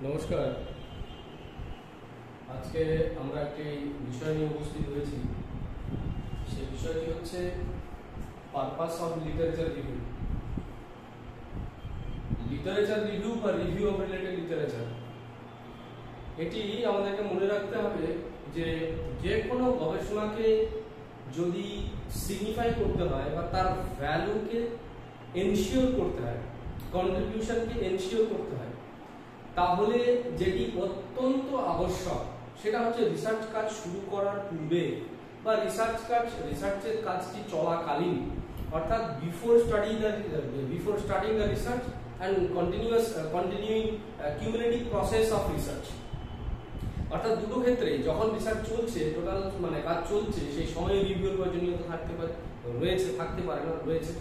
নমস্কার। আজকে আমরা একটি বিষয় নিয়ে উপস্থিত হয়েছি। সেই বিষয়টি হচ্ছে purpose of literature review. Literature review বা রিভিউ অফ রিলেটেড লিটারেচার, এটি আমাদেরকে মনে রাখতে হবে যে যে কোনো গবেষণাকে যদি সিগনিফাই করতে হয় বা তার ভ্যালুকে এনশিওর করতে হয়, কন্ট্রিবিউশনকে এনশিওর করতে হয়, তাহলে যেটি অত্যন্ত আবশ্যক সেটা হচ্ছে রিসার্চ কাজ শুরু করার পূর্বে বা রিসার্চের কাজটি চলাকালীন, অর্থাৎ before starting the research and continuing cumulative process of research. অর্থাৎ দুটো ক্ষেত্রে যখন রিসার্চ চলছে, টোটাল কাজ চলছে, সেই সময়ে রিভিউর প্রয়োজনীয়তা থাকতে পারে না রয়েছে।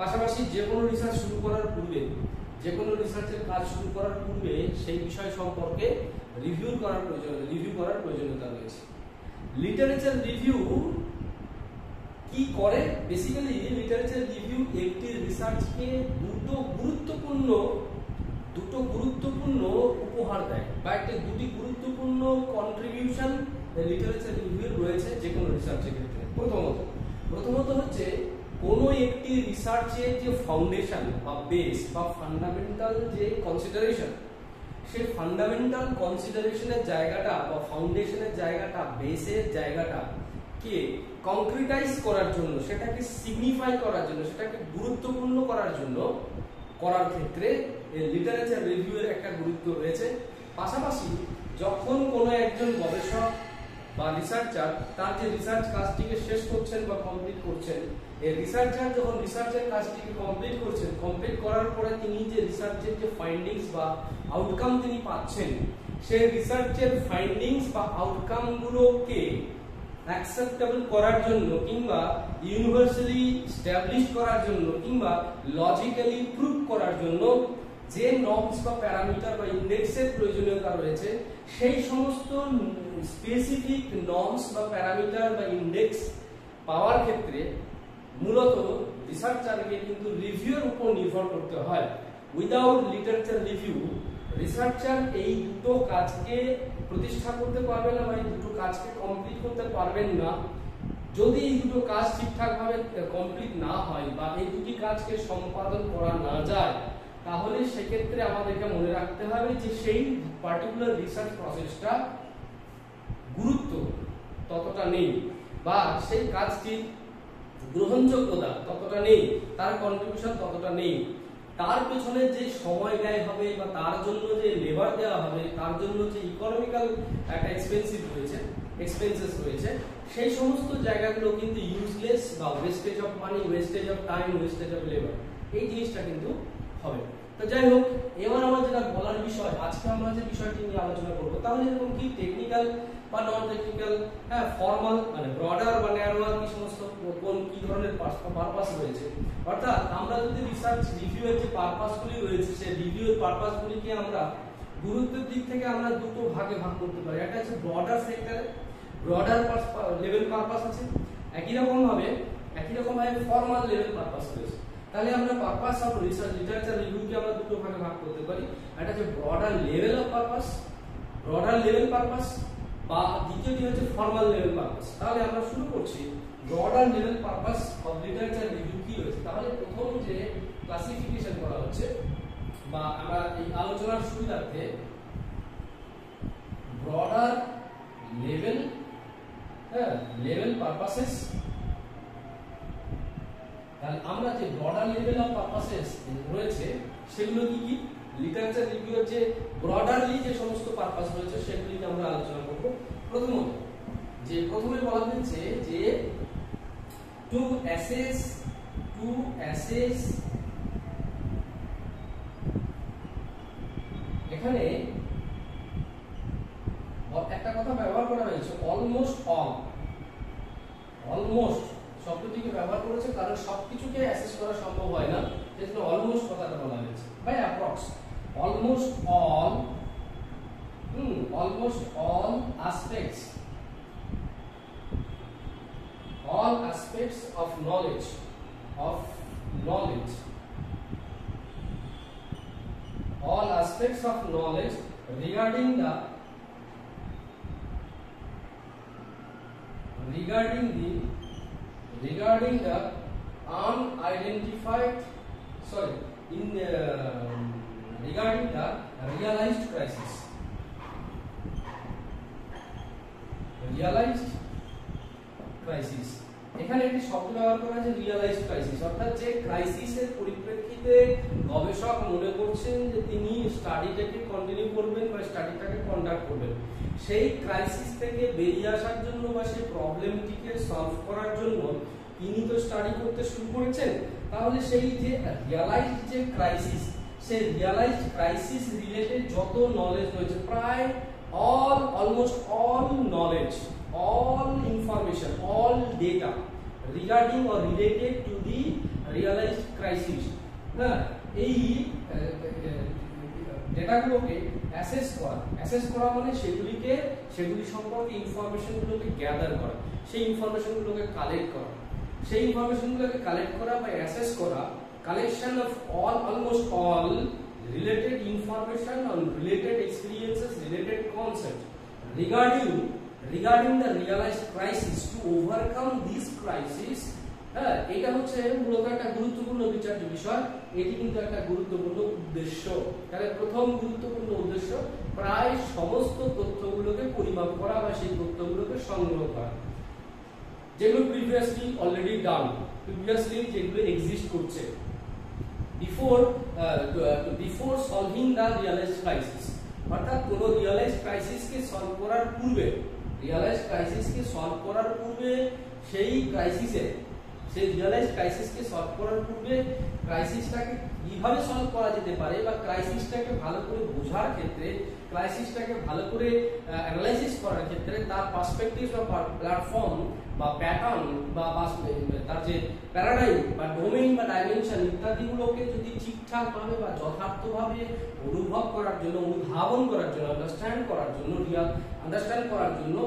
পাশাপাশি যে কোনো রিসার্চ শুরু করার পূর্বে, যে কোনো রিসার্চের কাজ শুরু করার পূর্বে সেই বিষয় সম্পর্কে রিভিউ করার প্রয়োজনীয়তা রয়েছে। লিটারেচার রিভিউ কি করে? বেসিক্যালি লিটারেচার রিভিউ একটি রিসার্চকে দুটো গুরুত্বপূর্ণ উপহার দেয় বা দুটি গুরুত্বপূর্ণ কন্ট্রিবিউশন লিটারেচার রিভিউ রয়েছে যে কোনো রিসার্চের ক্ষেত্রে। প্রথমত হচ্ছে কোনো একটি রিসার্চের যে ফাউন্ডেশন বা বেস বা ফান্ডামেন্টাল যে কনসিডারেশন, সেই ফান্ডামেন্টাল কনসিডারেশনের জায়গাটা বা ফাউন্ডেশনের জায়গাটা, বেসের জায়গাটা কে কংক্রিটাইজ করার জন্য, সেটাকে সিগনিফাই করার জন্য, সেটাকে গুরুত্বপূর্ণ করার ক্ষেত্রে লিটারেচার রিভিউয়ের একটা গুরুত্ব রয়েছে। পাশাপাশি যখন কোনো একজন গবেষক বা রিসার্চার তার যে রিসার্চ কাজটিকে শেষ করছেন বা কমপ্লিট করছেন, এই রিসার্চার যখন রিসার্চের কাজটিকে কমপ্লিট করার পরে তিনি যে রিসার্চের যে ফাইন্ডিংস বা আউটকাম তিনি পাচ্ছেন, সেই রিসার্চের ফাইন্ডিংস বা আউটকাম গুলোকে অ্যাকসেপ্টেবল করার জন্য কিংবা ইউনিভার্সালি এস্টাবলিশ করার জন্য কিংবা লজিক্যালি প্রুভ করার জন্য যে নর্মস বা প্যারামিটার বা ইন্ডেক্সের প্রয়োজনীয়তা রয়েছে, সেই সমস্ত স্পেসিফিক নর্মস বা প্যারামিটার বা ইন্ডেক্স পাওয়ার ক্ষেত্রে মূলত রিসার্চারকে কিন্তু রিভিউর উপর নির্ভর করতে হয়। উইদাউট লিটারেচার রিভিউ রিসার্চার এই দুটো কাজকে প্রতিষ্ঠা করতে পারবে না বা এই দুটো কাজকে কমপ্লিট করতে পারবেন না। যদি এই দুটো কাজ ঠিকঠাকভাবে কমপ্লিট না হয় বা এই দুটি কাজকে সম্পাদন করা না যায়, তাহলে সেক্ষেত্রে আমাদেরকে মনে রাখতে হবে যে সেই পার্টিকুলার রিসার্চ প্রসেসটা গুরুত্ব ততটা নেই বা সেই কাজটির গ্রহণযোগ্যতা ততটা নেই, তার কন্ট্রিবিউশন ততটা নেই। তার পেছনে যে সময় ব্যয় হবে বা তার জন্য যে লেবার দেওয়া হবে, তার জন্য যে ইকোনমিক্যাল একটা এক্সপেন্সেস রয়েছে, সেই সমস্ত জায়গাগুলো কিন্তু ইউজলেস বা wastage of money, wastage of time, wastage of labour, এই জিনিসটা কিন্তু হবে। তো যাই হোক, এবার আমার যেটা বলার বিষয়, আজকে আমরা যে বিষয়টি নিয়ে আলোচনা করবো, তাহলে এরকম কি টেকনিক্যাল বা নন টেকনিক্যাল, ফর্মাল ব্রডার বা ন্যারোয়ার কি সমস্ত কি ধরনের পারপাস রয়েছে। অর্থাৎ আমরা যদি রিসার্চ রিভিউয়ের যে পারপাসগুলি রয়েছে, সেই রিভিউয়ের পারপাসগুলিকে আমরা গুরুত্বের দিক থেকে আমরা দুটো ভাগে ভাগ করতে পারি। একটা হচ্ছে ব্রডার সেক্টরে, ব্রডার লেভেল পারপাস আছে, একই রকম ভাবে ফর্মাল লেভেল পারপাস রয়েছে। তাহলে আমরা পারপাস অফ রিসার্চ লিটারেচার রিভিউকে আমরা দুটো ভাগে ভাগ করতে পারি। একটা হচ্ছে ব্রডার লেভেল পারপাস বা দ্বিতীয়টি হচ্ছে ফর্মাল লেভেল পারপাস। তাহলে আমরা শুরু করছি broader level purpose of literature review কি রয়েছে। তাহলে প্রথম যে ক্লাসিফিকেশন করা হচ্ছে বা আমরা এই আলোচনার সুবিধার্থে ব্রডার লেভেল পারপাসেস, তাহলে আমরা যে ব্রডার লেভেল অফ পারপাসেস রয়েছে সেগুলো কি কি, লিটারেচার রিভিউয়ের যে ব্রডারলি যে সমস্ত পারপাস রয়েছে সেগুলিকে আমরা আলোচনা করব। প্রথমে বলা হয়েছে যে টু অ্যাসেস এখানে একটা কথা ব্যবহার করা হয়েছে, অলমোস্ট শব্দটিকে ব্যবহার করেছে, কারণ সবকিছুকে অ্যাসেস করা সম্ভব হয় না, সেজন্য অলমোস্ট কথাটা বলা হয়েছে। By approx almost all aspects of knowledge all aspects of knowledge regarding the unidentified, sorry, regarding the realized crisis. এখানে একটি শব্দ ব্যবহার করা হয়েছে রিয়ালাইজড ক্রাইসিস, অর্থাৎ যে ক্রাইসিসের পরিপ্রেক্ষিতে গবেষক মনে করছেন যে তিনি স্টাডিটাকে কন্টিনিউ করবেন বা স্টাডিটাকে কন্ডাক্ট করবেন, সেই ক্রাইসিস থেকে বেরিয়ে আসার জন্য বা সেই প্রবলেমটিকে সলভ করার জন্য তিনি তো স্টাডি করতে শুরু করেছেন। তাহলে সেই যে রিয়ালাইজড যে ক্রাইসিস, সেই রিয়ালাইজড ক্রাইসিস রিলেটেড যত নলেজ রয়েছে, প্রায় almost all knowledge, all information, all data regarding or related to the realized crisis, হ্যাঁ, এই ডেটাগুলোকে অ্যাসেস করা মানে সেগুলি সম্পর্কে ইনফরমেশনগুলোকে গ্যাদার করা, সেই ইনফরমেশনগুলোকে কালেক্ট করা বা অ্যাসেস করা, collection of almost all related information on related experiences, related concepts regarding the realized crisis, to overcome this crisis. হ্যাঁ, এটা হচ্ছে মূলত একটা গুরুত্বপূর্ণ বিচার্য বিষয়, এটি কিন্তু একটা গুরুত্বপূর্ণ উদ্দেশ্য। তাহলে প্রথম গুরুত্বপূর্ণ উদ্দেশ্য প্রায় সমস্ত তথ্যগুলোকে পরিমাপ করা বা সেই তথ্যগুলোকে সংগ্রহ করা, যেগুলো প্রিভিয়াসলি অলরেডি ডান, যেগুলো এক্সিস্ট করছে before solving the realized crisis, অর্থাৎ কোন রিয়ালাইজড ক্রাইসিসকে সলভ করার পূর্বে সেই রিয়ালাইজড ক্রাইসিসকে সলভ করার পূর্বে ক্রাইসিসটাকে কিভাবে সলভ করা যেতে পারে বা ক্রাইসিসটাকে ভালো করে বোঝার ক্ষেত্রে, ক্রাইসিসটাকে ভালো করে অ্যানালাইসিস করার ক্ষেত্রে তার পার্সপেক্টিভ বা প্ল্যাটফর্ম বা প্যাটার্ন বা তার যে প্যারাডাইম বা ডোমেইন বা ডাইমেনশন ইত্যাদিগুলোকে যদি ঠিকঠাকভাবে বা যথার্থভাবে অনুধাবন করার জন্য আন্ডারস্ট্যান্ড করার জন্য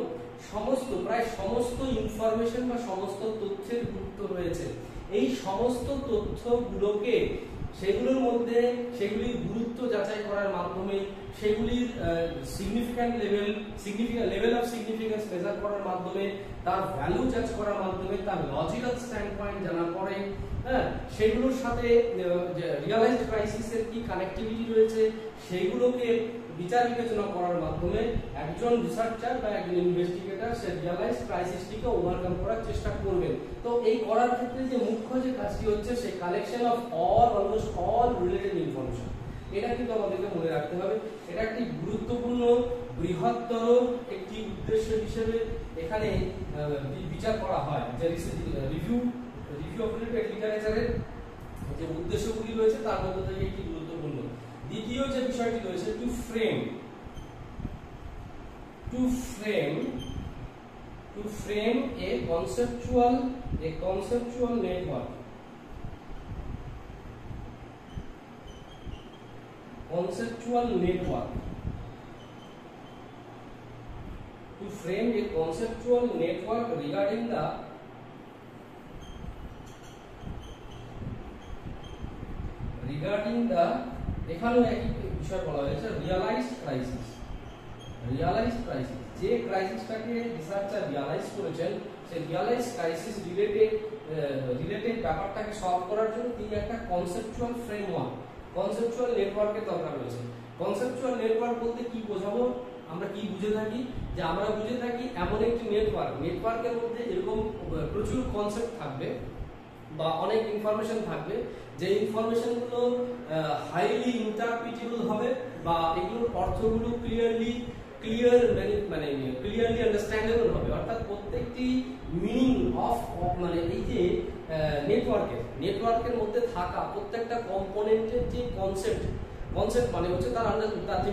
প্রায় সমস্ত ইনফরমেশন বা সমস্ত তথ্যের গুরুত্ব রয়েছে। এই সমস্ত তথ্যগুলোকে সেগুলির গুরুত্ব যাচাই করার মাধ্যমে, সেগুলির significant level of significance measure করার মাধ্যমে, তার ভ্যালু জাজ করার মাধ্যমে, তার লজিক্যাল স্ট্যান্ড পয়েন্ট জানা পড়ে, হ্যাঁ, সেগুলোর সাথে রিয়ালাইজড ক্রাইসিসের কি কানেক্টিভিটি রয়েছে সেগুলোকে বিচার বিবেচনা করার মাধ্যমে একজন রিসার্চার বা একজন ইনভেস্টিগেটর সে রিয়ালাইজড ক্রাইসিসটিকে ওভারকাম করার চেষ্টা করবেন। তো এই করার ক্ষেত্রে যে মুখ্য যে কাজটি হচ্ছে সেই collection of almost all related information, এটা কিন্তু আমাদেরকে মনে রাখতে হবে। এটা একটি গুরুত্বপূর্ণ বৃহত্তর একটি উদ্দেশ্য হিসেবে এখানে বিচার করা হয়, যে রিভিউ অফ লিটারেচারের যে উদ্দেশ্যগুলি রয়েছে তার মধ্যে থেকে একটি গুরুত্বপূর্ণ। দ্বিতীয় যে বিষয়টি রয়েছে two frame a conceptual network, regarding the এখানেও একই বিষয় বলা হয়েছে রিয়ালাইজড ক্রাইসিস, যে ক্রাইসিসটাকে রিসার্চার রিয়ালাইজ করেছেন, সেই রিয়ালাইজড ক্রাইসিস রিলেটেড ব্যাপারটাকে সলভ করার জন্য তিনি একটা কনসেপচুয়াল ফ্রেমওয়ার্ক, কনসেপচুয়াল নেটওয়ার্কের দরকার রয়েছে। কনসেপচুয়াল নেটওয়ার্ক বলতে কি বোঝাবো, আমরা কি বুঝে থাকি, যে আমরা বুঝে থাকি এমন একটি নেটওয়ার্কের মধ্যে এরকম প্রচুর কনসেপ্ট থাকবে বা অনেক ইনফরমেশন থাকবে, যে ইনফরমেশনগুলো হাইলি ইন্টারপ্রিটেবল হবে বা এগুলোর অর্থগুলো ক্লিয়ারলি আন্ডারস্ট্যান্ডেবল হবে, অর্থাৎ প্রত্যেকটি মিনিং অফ এই যে নেটওয়ার্কের মধ্যে থাকা প্রত্যেকটা কম্পোনেন্টের যে কনসেপ্ট মানে হচ্ছে তার যে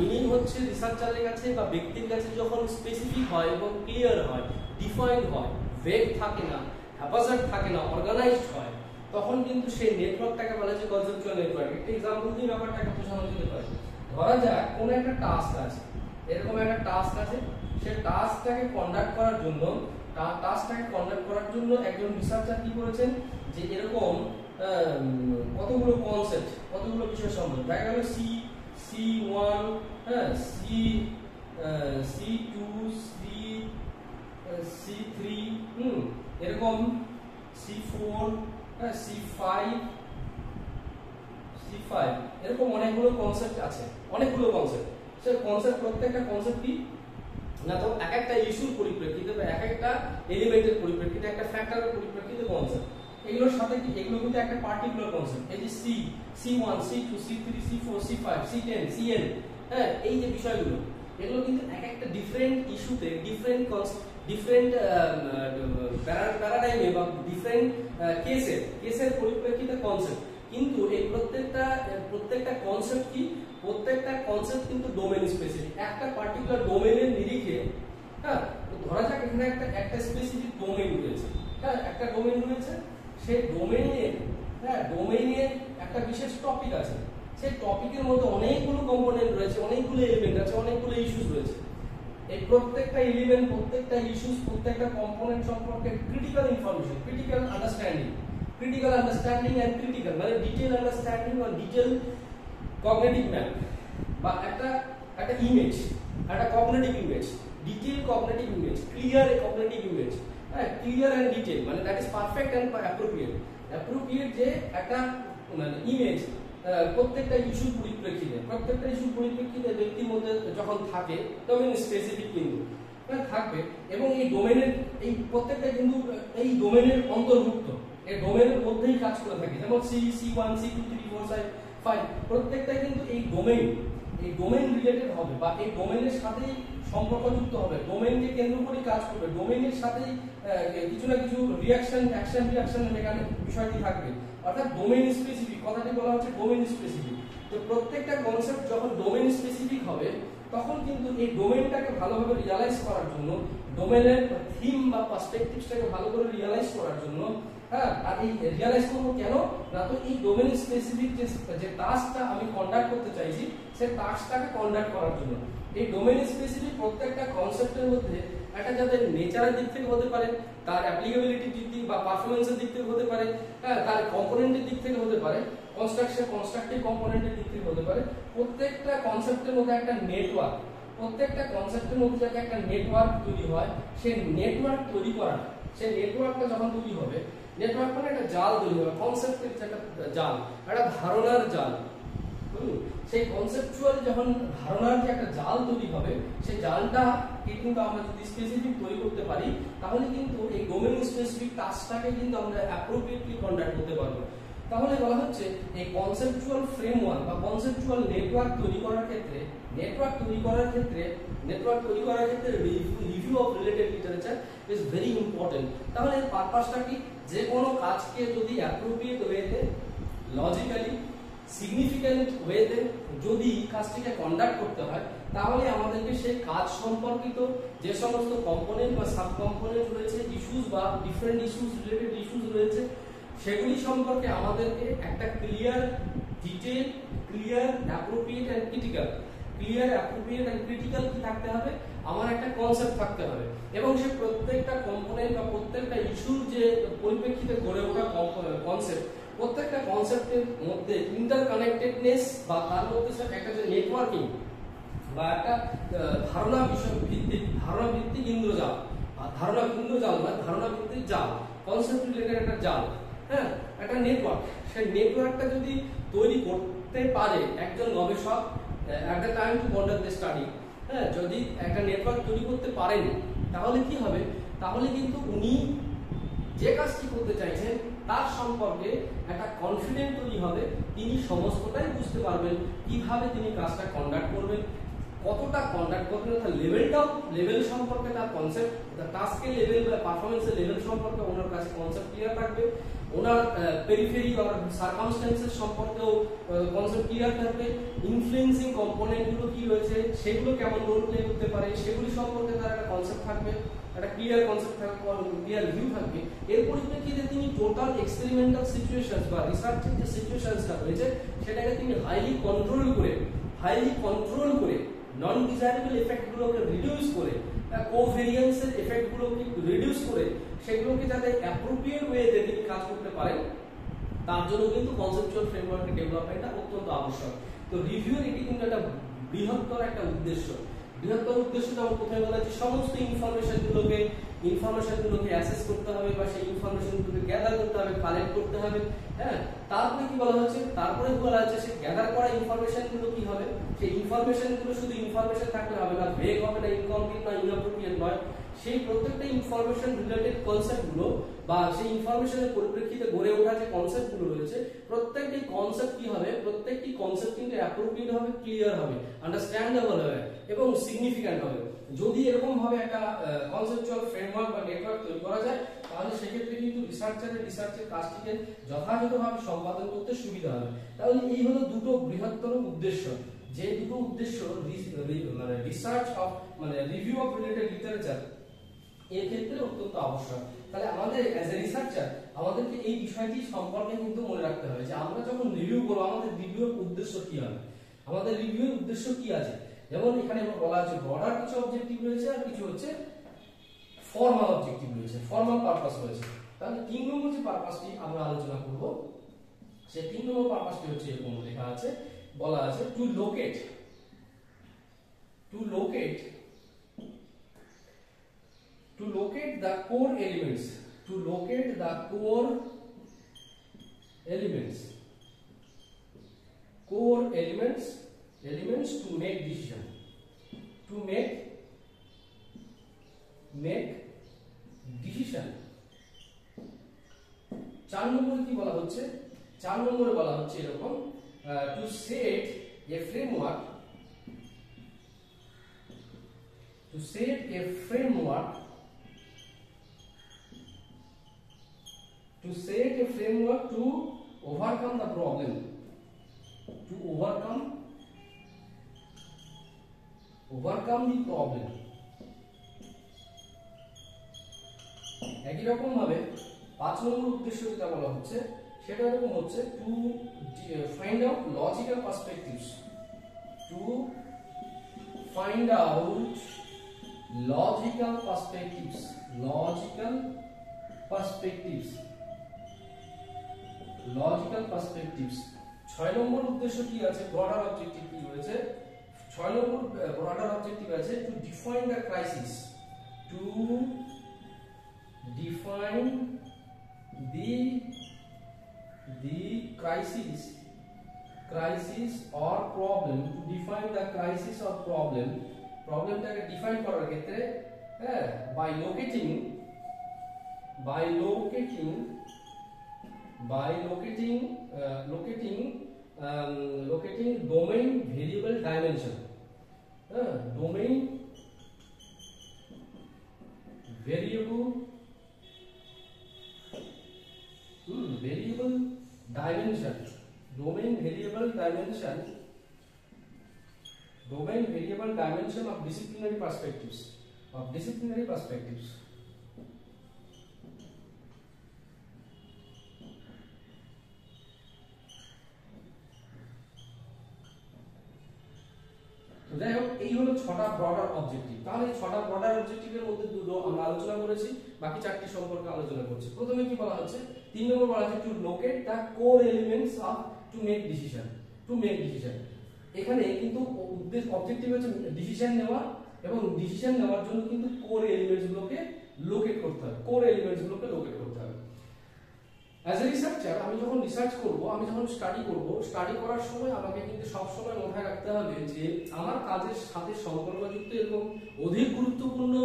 মিনিং হচ্ছে রিসার্চারের কাছে বা ব্যক্তির কাছে যখন স্পেসিফিক হয় এবং ক্লিয়ার হয়, ডিফাইন্ড হয়, ভেগ থাকে না, হ্যাপাজার্ড থাকে না, অর্গানাইজড হয়, তখন কিন্তু সেই নেটওয়ার্কটাকে বলা যায় কনসেপচুয়াল নেটওয়ার্ক। একটা এক্সাম্পল দিয়ে ব্যাপারটাকে বোঝানো যেতে পারে। ধরা যাক কোন একটা টাস্ক আছে, এরকম একটা টাস্ক আছে, সেই টাস্কটাকে কন্ডাক্ট করার জন্য একজন রিসার্চার কি করেছেন, যে এরকম কতগুলো কনসেপ্ট, কতগুলো বিষয় সম্বন্ধে দেখা গেল সি C1, হ্যাঁ, C2, C3, এরকম C4, হ্যাঁ, C5, এরকম অনেকগুলো কনসেপ্ট আছে, অনেকগুলো কনসেপ্ট। সেই কনসেপ্ট, প্রত্যেকটা কনসেপ্ট কি না, তো এক একটা ইস্যুর পরিপ্রেক্ষিতে বা এক একটা এলিমেন্টের পরিপ্রেক্ষিতে, একটা ফ্যাক্টরের পরিপ্রেক্ষিতে কনসেপ্ট। এগুলোর সাথে কি, এগুলো কিন্তু একটা পার্টিকুলার কনসেপ্ট। এই যে C1, C2, C3, C4, C5, C10, Cn, হ্যাঁ, এই যে বিষয়গুলো, এগুলো কিন্তু এক একটা ডিফারেন্ট ইস্যুতে ডিফারেন্ট প্যারাডাইমে বা ডিফারেন্ট কেসের পরিপ্রেক্ষিতে কনসেপ্ট। কিন্তু এই প্রত্যেকটা কনসেপ্ট কি, প্রত্যেকটা কনসেপ্ট কিন্তু ডোমেইন স্পেসিফিক, একটা পার্টিকুলার ডোমেইনের নিরিখে। হ্যাঁ, ধরা যাক এখানে একটা স্পেসিফিক ডোমেইন রয়েছে, হ্যাঁ, একটা ডোমেইন রয়েছে, সেই ডোমেইনের একটা বিশেষ টপিক আছে, সেই টপিকের মধ্যে অনেকগুলো কম্পোনেন্ট রয়েছে, অনেকগুলো এলিমেন্ট আছে, অনেকগুলো ইস্যুস রয়েছে। এই প্রত্যেকটা এলিমেন্ট, প্রত্যেকটা ইস্যুস, প্রত্যেকটা কম্পোনেন্ট সম্পর্কে critical information, critical understanding and critical মানে ডিটেইল আন্ডারস্ট্যান্ডিং বা ডিটেইল কগনিটিভ ম্যাপ বা একটা ইমেজ, একটা cognitive image, detail cognitive image, clear cognitive image, হ্যাঁ, ক্লিয়ার এন্ড ডিটেইল মানে that is perfect and appropriate যে একটা মানে ইমেজ প্রত্যেকটা ইস্যুর পরিপ্রেক্ষিতে, ব্যক্তির মধ্যে যখন থাকে, ডোমেইন স্পেসিফিক কিন্তু থাকবে, এবং এই ডোমেইনের এই প্রত্যেকটা কিন্তু এই ডোমেইনের অন্তর্ভুক্ত, এই ডোমেইনের মধ্যেই কাজ করে থাকে। যেমন C1, C2, 3, 4, 5 প্রত্যেকটাই কিন্তু এই ডোমেইন রিলেটেড হবে বা এই ডোমেইনের সাথেই সম্পর্কযুক্ত হবে, ডোমেইনকে কেন্দ্র করে কাজ করবে, ডোমেইনের সাথেই কিছু না কিছু রিঅ্যাকশন বিষয়টি থাকবে, অর্থাৎ ডোমেইন স্পেসিফিক। কথাটি বলা হচ্ছে ডোমেইন স্পেসিফিক। তো প্রত্যেকটা কনসেপ্ট যখন ডোমেইন স্পেসিফিক হবে, তখন কিন্তু এই ডোমেইনটাকে ভালোভাবে রিয়ালাইজ করার জন্য, ডোমেইনের থিম বা পার্সপেক্টিভসটাকে ভালো করে রিয়ালাইজ করার জন্য, হ্যাঁ, আর এই রিয়ালাইজ করব কেন না, তো এই ডোমেইন স্পেসিফিক যে টাস্কটা আমি কন্ডাক্ট করতে চাইছি, সেই টাস্কটাকে কন্ডাক্ট করার জন্য এই ডোমেইন স্পেসিফিক প্রত্যেকটা কনসেপ্টের মধ্যে একটা যাদের নেচারের দিক থেকে হতে পারে, তার অ্যাপ্লিকেবিলিটির দিক থেকে বা পারফরম্যান্সের দিক থেকে হতে পারে, হ্যাঁ, তার কম্পোনেন্টের দিক থেকে হতে পারে, কনস্ট্রাকটিভ কম্পোনেন্টের দিক থেকে হতে পারে। প্রত্যেকটা কনসেপ্টের মধ্যে একটা নেটওয়ার্ক, প্রত্যেকটা কনসেপ্টের মধ্যে যাতে একটা নেটওয়ার্ক তৈরি হয়, সেই নেটওয়ার্ক তৈরি করা, সেই নেটওয়ার্কটা যখন তৈরি হবে, নেটওয়ার্ক মানে একটা জাল তৈরি হবে, কনসেপ্টের একটা জাল, একটা ধারণার জাল। সেই কনসেপচুয়াল যখন ধারণার যে একটা জাল তৈরি হবে, সেই জালটা কিন্তু আমরা যদি স্পেসিফিক তৈরি করতে পারি, তাহলে কিন্তু এই ডোমেইন স্পেসিফিক টাস্কটাকে কিন্তু আমরা অ্যাপ্রোপ্রিয়েটলি কন্ডাক্ট করতে পারবো। তাহলে বলা হচ্ছে এই কনসেপচুয়াল ফ্রেমওয়ার্ক বা কনসেপচুয়াল নেটওয়ার্ক তৈরি করার ক্ষেত্রে review of related literature is very important. তাহলে এর পারপাসটা কি, যে কোনো কাজকে যদি অ্যাপ্রোপ্রিয়েট ওয়েতে, লজিক্যালি সিগনিফিক্যান্ট ওয়েতে যদি কাজটিকে কন্ডাক্ট করতে হয়, তাহলে আমাদেরকে সেই কাজ সম্পর্কিত যে সমস্ত কম্পোনেন্ট বা সাব কম্পোনেন্ট রয়েছে, ইস্যুস বা ডিফারেন্ট ইস্যুস রিলেটেড ইস্যুস রয়েছে, সেগুলি সম্পর্কে আমাদেরকে একটা clear, detail, appropriate and critical কি থাকতে হবে, আমার একটা কনসেপ্ট থাকতে হবে, এবং সেই প্রত্যেকটা কম্পোনেন্ট বা প্রত্যেকটা ইস্যুর যে পরিপ্রেক্ষিতে গড়ে ওঠা কনসেপ্ট, প্রত্যেকটা কনসেপ্টের মধ্যে ইন্টারকানেক্টেডনেস বা তার মধ্যে একটা যে নেটওয়ার্কিং বা একটা ধারণা ভিত্তিক ইন্দ্রজাল, ধারণা ভিত্তিক জাল, কনসেপ্ট রিলেটেড একটা জাল, হ্যাঁ, একটা নেটওয়ার্ক। সেই নেটওয়ার্কটা যদি তৈরি করতে পারে একজন গবেষক at the time to conduct the study, হ্যাঁ, যদি একটা নেটওয়ার্ক তৈরি করতে পারেন, তাহলে কি হবে, তাহলে কিন্তু উনি যে কাজটি করতে চাইছেন তার সম্পর্কে একটা কনফিডেন্ট তৈরি হবে, তিনি সমস্তটাই বুঝতে পারবেন কিভাবে তিনি কাজটা কন্ডাক্ট করবেন, কতটা কন্ডাক্ট করবেন, তার লেভেল সম্পর্কে, তার কনসেপ্ট, তার টাস্কের লেভেল বা পারফরম্যান্সের লেভেল সম্পর্কে ওনার কাছে কনসেপ্ট ক্লিয়ার থাকবে, ওনার পেরিফেরি বা সার্কামস্ট্যান্সেস সম্পর্কেও কনসেপ্ট ক্লিয়ার থাকবে, ইনফ্লুয়েন্সিং কম্পোনেন্টগুলো কি রয়েছে, সেগুলো কেমন রোল প্লে করতে পারে, সেগুলি সম্পর্কে তার একটা কনসেপ্ট থাকবে, একটা ক্লিয়ার কনসেপ্ট থাকবে, ক্লিয়ার ভিউ থাকবে। এর পরিপ্রেক্ষিতে তিনি টোটাল এক্সপেরিমেন্টাল সিচুয়েশনস বা রিসার্চের যে সিচুয়েশনসটা রয়েছে, সেটাকে তিনি হাইলি কন্ট্রোল করে নন ডিজায়ারেবল এফেক্টগুলোকে রিডিউস করে, কোভেরিয়েন্সের এফেক্টগুলোকে রিডিউস করে, সেগুলোকে যাতে অ্যাপ্রোপ্রিয়েট ওয়েতে তিনি কাজ করতে পারেন, তার জন্য কিন্তু কনসেপচুয়াল ফ্রেমওয়ার্কের ডেভেলপমেন্টটা অত্যন্ত আবশ্যক। তো তো রিভিউ এটি কিন্তু একটা বৃহত্তর একটা উদ্দেশ্য। বৃহত্তর উদ্দেশ্য যেমন প্রথমে বলা হচ্ছে সমস্ত ইনফরমেশনগুলোকে অ্যাসেস করতে হবে বা সেই ইনফরমেশনগুলোকে গ্যাদার করতে হবে, কালেক্ট করতে হবে। হ্যাঁ, তারপরে কি বলা হচ্ছে, তারপরে বলা হচ্ছে সেই গ্যাদার করা ইনফরমেশনগুলো কি হবে, সেই ইনফরমেশনগুলো শুধু ইনফরমেশন থাকলে হবে না, ভেগ হবে না, ইনকমপ্লিট না, ইনঅ্যাপ্রোপ্রিয়েট নয়। সেই প্রত্যেকটা ইনফরমেশন রিলেটেড কনসেপ্টগুলো বা সেই ইনফরমেশনের পরিপ্রেক্ষিতে গড়ে ওঠা যে কনসেপ্টগুলো রয়েছে, প্রত্যেকটি কনসেপ্ট কি হবে, প্রত্যেকটি কনসেপ্ট কিন্তু অ্যাপ্রোপ্রিয়েট হবে, ক্লিয়ার হবে, আন্ডারস্ট্যান্ডেবল হবে এবং সিগনিফিক্যান্ট হবে। যদি এরকম ভাবে একটা কনসেপচুয়াল ফ্রেমওয়ার্ক বা নেটওয়ার্ক তৈরি করা যায়, তাহলে সেক্ষেত্রে কিন্তু রিসার্চের কাজটিকে যথাযথভাবে সম্পাদন করতে সুবিধা হবে। তাহলে এই হলো দুটো বৃহত্তর উদ্দেশ্য, যে দুটো উদ্দেশ্য মানে রিসার্চ অফ মানে রিভিউ অফ রিলেটেড লিটারেচার এর ক্ষেত্রে অত্যন্ত আবশ্যক। তাহলে আমাদের অ্যাজ এ রিসার্চার আমাদেরকে এই বিষয়টি সম্পর্কে কিন্তু মনে রাখতে হবে যে আমরা যখন রিভিউ করব আমাদের রিভিউর উদ্দেশ্য কি হবে, আমাদের রিভিউর উদ্দেশ্য কি আছে। যেমন এখানে বলা আছে ব্রডার কিছু অবজেক্টিভ রয়েছে আর কিছু হচ্ছে ফর্মাল অবজেক্টিভ রয়েছে, ফর্মাল পারপাস রয়েছে। তাহলে 3 নম্বর যে পারপাসটি আমরা আলোচনা করব, সেই 3 নম্বর পারপাসটি হচ্ছে এরকম লেখা আছে, বলা আছে to locate the core elements, to locate the core elements to make decision, to make decision। 4 নম্বরে কি বলা হচ্ছে, 4 নম্বরে বলা হচ্ছে এরকম to set a framework to overcome the problem, একই রকম ভাবে 5 নম্বর উদ্দেশ্য যেটা বলা হচ্ছে সেটা এরকম হচ্ছে to find out logical perspectives, logical perspectives। 6 number উদ্দেশ্য কি আছে, ব্রডার অবজেক্টিভ কি রয়েছে, 6 নম্বর ব্রডার অবজেক্টিভ আছে to define the crisis, crisis or problem, to define the crisis or প্রবলেমটাকে ডিফাইন করার ক্ষেত্রে হ্যাঁ by locating domain variable dimension, domain variable dimension of disciplinary perspectives, যাই হোক এই হলো 6টা ব্রডার অবজেক্টিভ। তাহলে 6টা ব্রডার অবজেক্টিভের মধ্যে দুটো আমরা আলোচনা করেছি, বাকি 4টি সম্পর্কে আলোচনা করছি। প্রথমে কি বলা হচ্ছে, 3 নম্বর বলা হচ্ছে to locate the core elements of to make decision. এখানে কিন্তু অবজেক্টিভ হচ্ছে ডিসিশন নেওয়া, এবং ডিসিশন নেওয়ার জন্য কিন্তু কোর এলিমেন্টস গুলোকে লোকেট করতে হবে, অ্যাজ এ রিসার্চার আমি যখন রিসার্চ করব, আমি যখন স্টাডি করার সময় আমাকে কিন্তু সবসময় মাথায় রাখতে হবে যে আমার কাজের সাথে সম্পর্কযুক্ত এবং অধিক গুরুত্বপূর্ণ,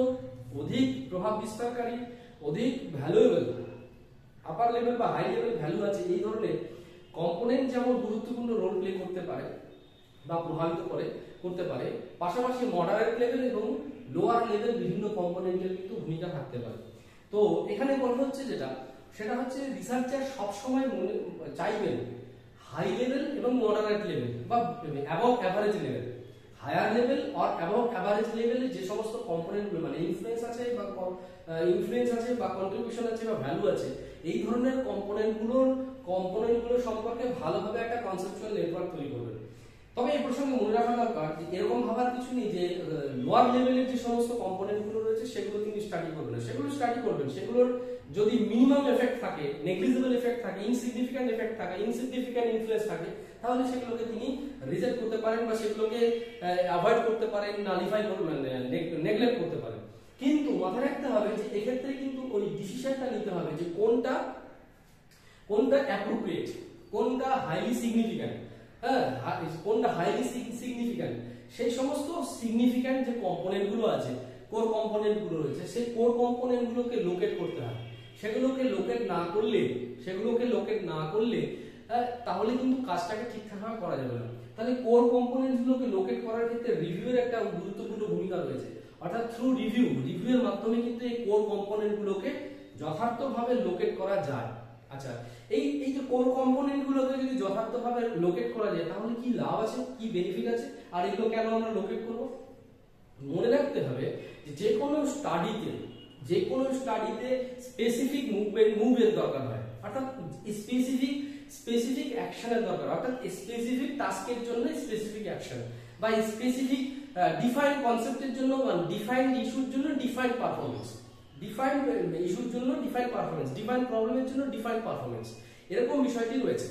অধিক প্রভাব বিস্তারকারী, অধিক ভ্যালুয়েবল, আপার লেভেল বা হাই লেভেল ভ্যালু আছে এই ধরনের কম্পোনেন্ট যেমন গুরুত্বপূর্ণ রোল প্লে করতে পারে বা প্রভাবিত করতে পারে, পাশাপাশি মডারেট লেভেল এবং লোয়ার লেভেল বিভিন্ন কম্পোনেন্টের কিন্তু ভূমিকা থাকতে পারে। তো এখানে বলা হচ্ছে সেটা হচ্ছে রিসার্চার সবসময় চাইবেন হাই লেভেল এবং মডারেট লেভেল বা above average level, higher level or above average লেভেলে যে সমস্ত কম্পোনেন্টগুলো মানে ইনফ্লুয়েন্স আছে বা কন্ট্রিবিউশন আছে বা ভ্যালু আছে, এই ধরনের কম্পোনেন্টগুলো সম্পর্কে ভালোভাবে একটা কনসেপচুয়াল নেটওয়ার্ক তৈরি করবেন। তবে এই প্রসঙ্গে মনে রাখা দরকার যে এরকম ভাবার কিছু নেই যে লোয়ার লেভেলের যে সমস্ত কম্পোনেন্টগুলো রয়েছে সেগুলো তিনি স্টাডি করবেন না, সেগুলোর যদি মিনিমাম এফেক্ট থাকে, নেগলিজিবল এফেক্ট থাকে, ইনসিগনিফিক্যান্ট এফেক্ট থাকে, ইনসিগনিফিক্যান্ট ইনফ্লুয়েন্স থাকে, তাহলে সেগুলোকে তিনি রিজেক্ট করতে পারেন বা সেগুলোকে অ্যাভয়েড করতে পারেন, নালিফাই করবেন, নেগলেক্ট করতে পারেন। কিন্তু মাথায় রাখতে হবে যে এক্ষেত্রে কিন্তু ওই ডিসিশনটা নিতে হবে যে কোনটা অ্যাপ্রোপ্রিয়েট, কোনটা হাইলি সিগনিফিক্যান্ট, হ্যাঁ কোনটা হাইলি সিগনিফিক্যান্ট। সেই সমস্ত সিগনিফিক্যান্ট যে কম্পোনেন্ট গুলো আছে, কোর কম্পোনেন্ট গুলো রয়েছে, সেই কোর কম্পোনেন্ট গুলোকে লোকেট করতে হবে। সেগুলোকে লোকেট না করলে তাহলে কিন্তু কাজটাকে ঠিকঠাকভাবে করা যাবে না। তাহলে কোর কম্পোনেন্টস গুলোকে লোকেট করার ক্ষেত্রে রিভিউয়ের একটা গুরুত্বপূর্ণ ভূমিকা রয়েছে। অর্থাৎ থ্রু রিভিউয়ের মাধ্যমে কিন্তু এই কোর কম্পোনেন্ট গুলোকে যথার্থভাবে লোকেট করা যায়। আচ্ছা, এই যে কোর কম্পোনেন্ট গুলোকে যদি যথার্থভাবে লোকেট করা যায় তাহলে কি লাভ আছে, কি বেনিফিট আছে, আর এগুলো কেন আমরা লোকেট করব? মনে রাখতে হবে যে কোনো স্টাডিতে স্পেসিফিক মুভের দরকার হয়, অর্থাৎ স্পেসিফিক অ্যাকশনের দরকার, অর্থাৎ স্পেসিফিক টাস্কের জন্য স্পেসিফিক অ্যাকশন, বা স্পেসিফিক ডিফাইন্ড কনসেপ্টের জন্য বা ডিফাইন্ড ইস্যুর জন্য ডিফাইন্ড পারফরম্যান্স, ডিফাইন্ড ইস্যুর জন্য ডিফাইন্ড পারফরম্যান্স, ডিফাইন্ড প্রবলেমের জন্য ডিফাইন্ড পারফরম্যান্স, এরকম বিষয়টি রয়েছে।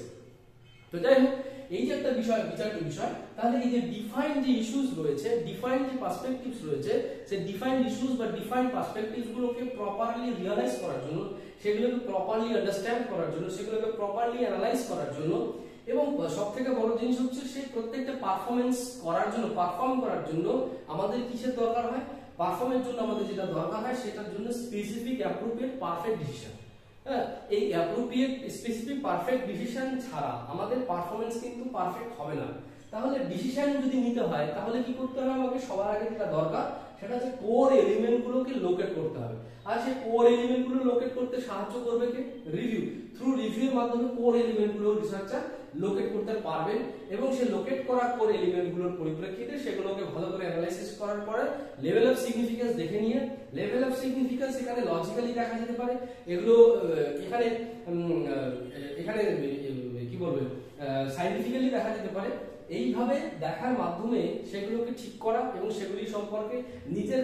তো যাই হোক, এই যে একটা বিচার্য বিষয়, তাহলে এই যে ডিফাইন্ড যে ইস্যুস রয়েছে, ডিফাইন্ড যে পার্সপেক্টিভস রয়েছে, সেই ডিফাইন্ড ইস্যুস বা ডিফাইন্ড পার্সপেক্টিভস গুলোকে প্রপারলি রিয়ালাইজ করার জন্য, সেগুলোকে প্রপারলি আন্ডারস্ট্যান্ড করার জন্য, সেগুলোকে প্রপারলি অ্যানালাইজ করার জন্য, এবং সবথেকে বড় জিনিস হচ্ছে সেই প্রত্যেকটা পারফর্ম করার জন্য আমাদের কিসের দরকার হয়? পারফর্মের জন্য আমাদের যেটা দরকার হয় সেটার জন্য স্পেসিফিক অ্যাপ্রোপ্রিয়েট পারফেক্ট ডিসিশন। হ্যাঁ, এই অ্যাপ্রোপ্রিয়েট স্পেসিফিক পারফেক্ট ডিসিশন ছাড়া আমাদের পারফরম্যান্স কিন্তু পারফেক্ট হবে না। তাহলে ডিসিশন যদি নিতে হয় তাহলে কি করতে হবে? আমাকে সবার আগে যেটা দরকার সেটা হচ্ছে কোর এলিমেন্ট গুলোকে লোকেট করতে হবে। আর সেই কোর এলিমেন্ট গুলো লোকেট করতে সাহায্য করবে কে? রিভিউ। থ্রু রিভিউর মাধ্যমে কোর এলিমেন্ট গুলো রিসার্চার লোকেট করতে পারবেন, এবং সেই লোকেট করা কোর এলিমেন্ট গুলোর পরিপ্রেক্ষিতে সেগুলোকে ভালো করে অ্যানালাইসিস করার পরে লেভেল অফ সিগনিফিকেন্স দেখে নিয়ে, লেভেল অফ সিগনিফিকেন্স এখানে লজিক্যালি দেখা যেতে পারে, এগুলো এখানে কি বলবে সায়েন্টিফিক্যালি দেখা যেতে পারে। এইভাবে দেখার মাধ্যমে সেগুলোকে ঠিক করা এবং সেগুলি সম্পর্কে নিজের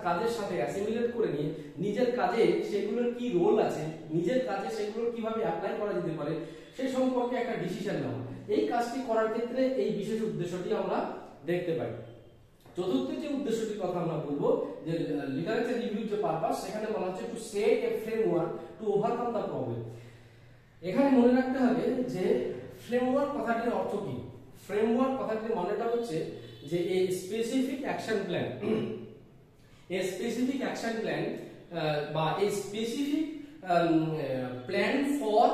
কাজের সাথে অ্যাসিমিলেট করে নিয়ে নিজের কাজে সেগুলোর কি রোল আছে, নিজের কাজে সেগুলোর কিভাবে অ্যাপ্লাই করা যেতে পারে সেই সম্পর্কে একটা ডিসিশন নেওয়া। এই কাজটি করার ক্ষেত্রে এই বিশেষ উদ্দেশ্যটি আমরা দেখতে পাই। চতুর্থ যে উদ্দেশ্যটির কথা আমরা বলবো, যে লিটারেচার রিভিউ যে পারপাস, সেখানে বলা হচ্ছে to set a framework to overcome the problem. এখানে মনে রাখতে হবে যে ফ্রেমওয়ার্ক কথাটির অর্থ কি। ফ্রেমওয়ার্ক কথাটির মানেটা হচ্ছে যে এই স্পেসিফিক অ্যাকশন প্ল্যান, বা এই স্পেসিফিক প্ল্যান ফর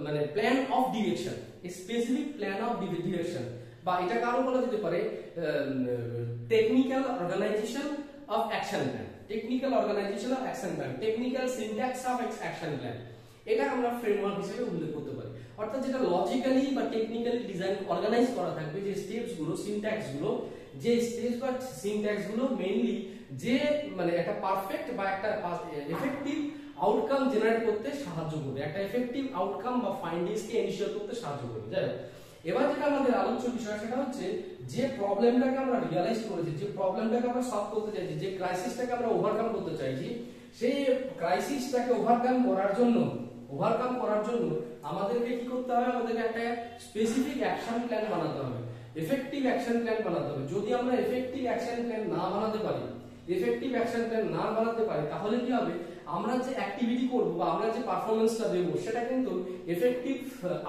মানে plan of direction, specific plan of direction, বা এটা কারো বলা যেতে পারে technical organisation of action plan, technical syntax of action plan. এটা আমরা ফ্রেমওয়ার্ক হিসেবে উল্লেখ করতে পারি। অর্থাৎ যেটা লজিক্যালি বা টেকনিক্যালি ডিজাইন অর্গানাইজ করা থাকবে, যে স্টেপস গুলো, সিনট্যাক্স গুলো, যে স্টেপস বা সিনট্যাক্স গুলো মেইনলি যে মানে একটা পারফেক্ট বা একটা এফেক্টিভ আউটকাম জেনারেট করতে সাহায্য করবে, একটা এফেক্টিভ আউটকাম বা ফাইন্ডিংস কে ইনিশিয়েট করতে সাহায্য করবে। যাই হোক, এবার যেটা আমাদের আলোচ্য বিষয় সেটা হচ্ছে যে প্রবলেমটাকে আমরা রিয়ালাইজ করেছি, যে প্রবলেমটাকে আমরা সলভ করতে চাইছি, যে ক্রাইসিসটাকে আমরা ওভারকাম করতে চাইছি, সেই ক্রাইসিসটাকে ওভারকাম করার জন্য আমাদেরকে কি করতে হবে? আমাদেরকে একটা স্পেসিফিক অ্যাকশন প্ল্যান বানাতে হবে, এফেক্টিভ অ্যাকশন প্ল্যান বানাতে হবে। যদি আমরা এফেক্টিভ অ্যাকশন প্ল্যান না বানাতে পারি, তাহলে কি হবে? আমরা যে অ্যাক্টিভিটি করব বা আমরা যে পারফরম্যান্সটা দেব সেটা কিন্তু এফেক্টিভ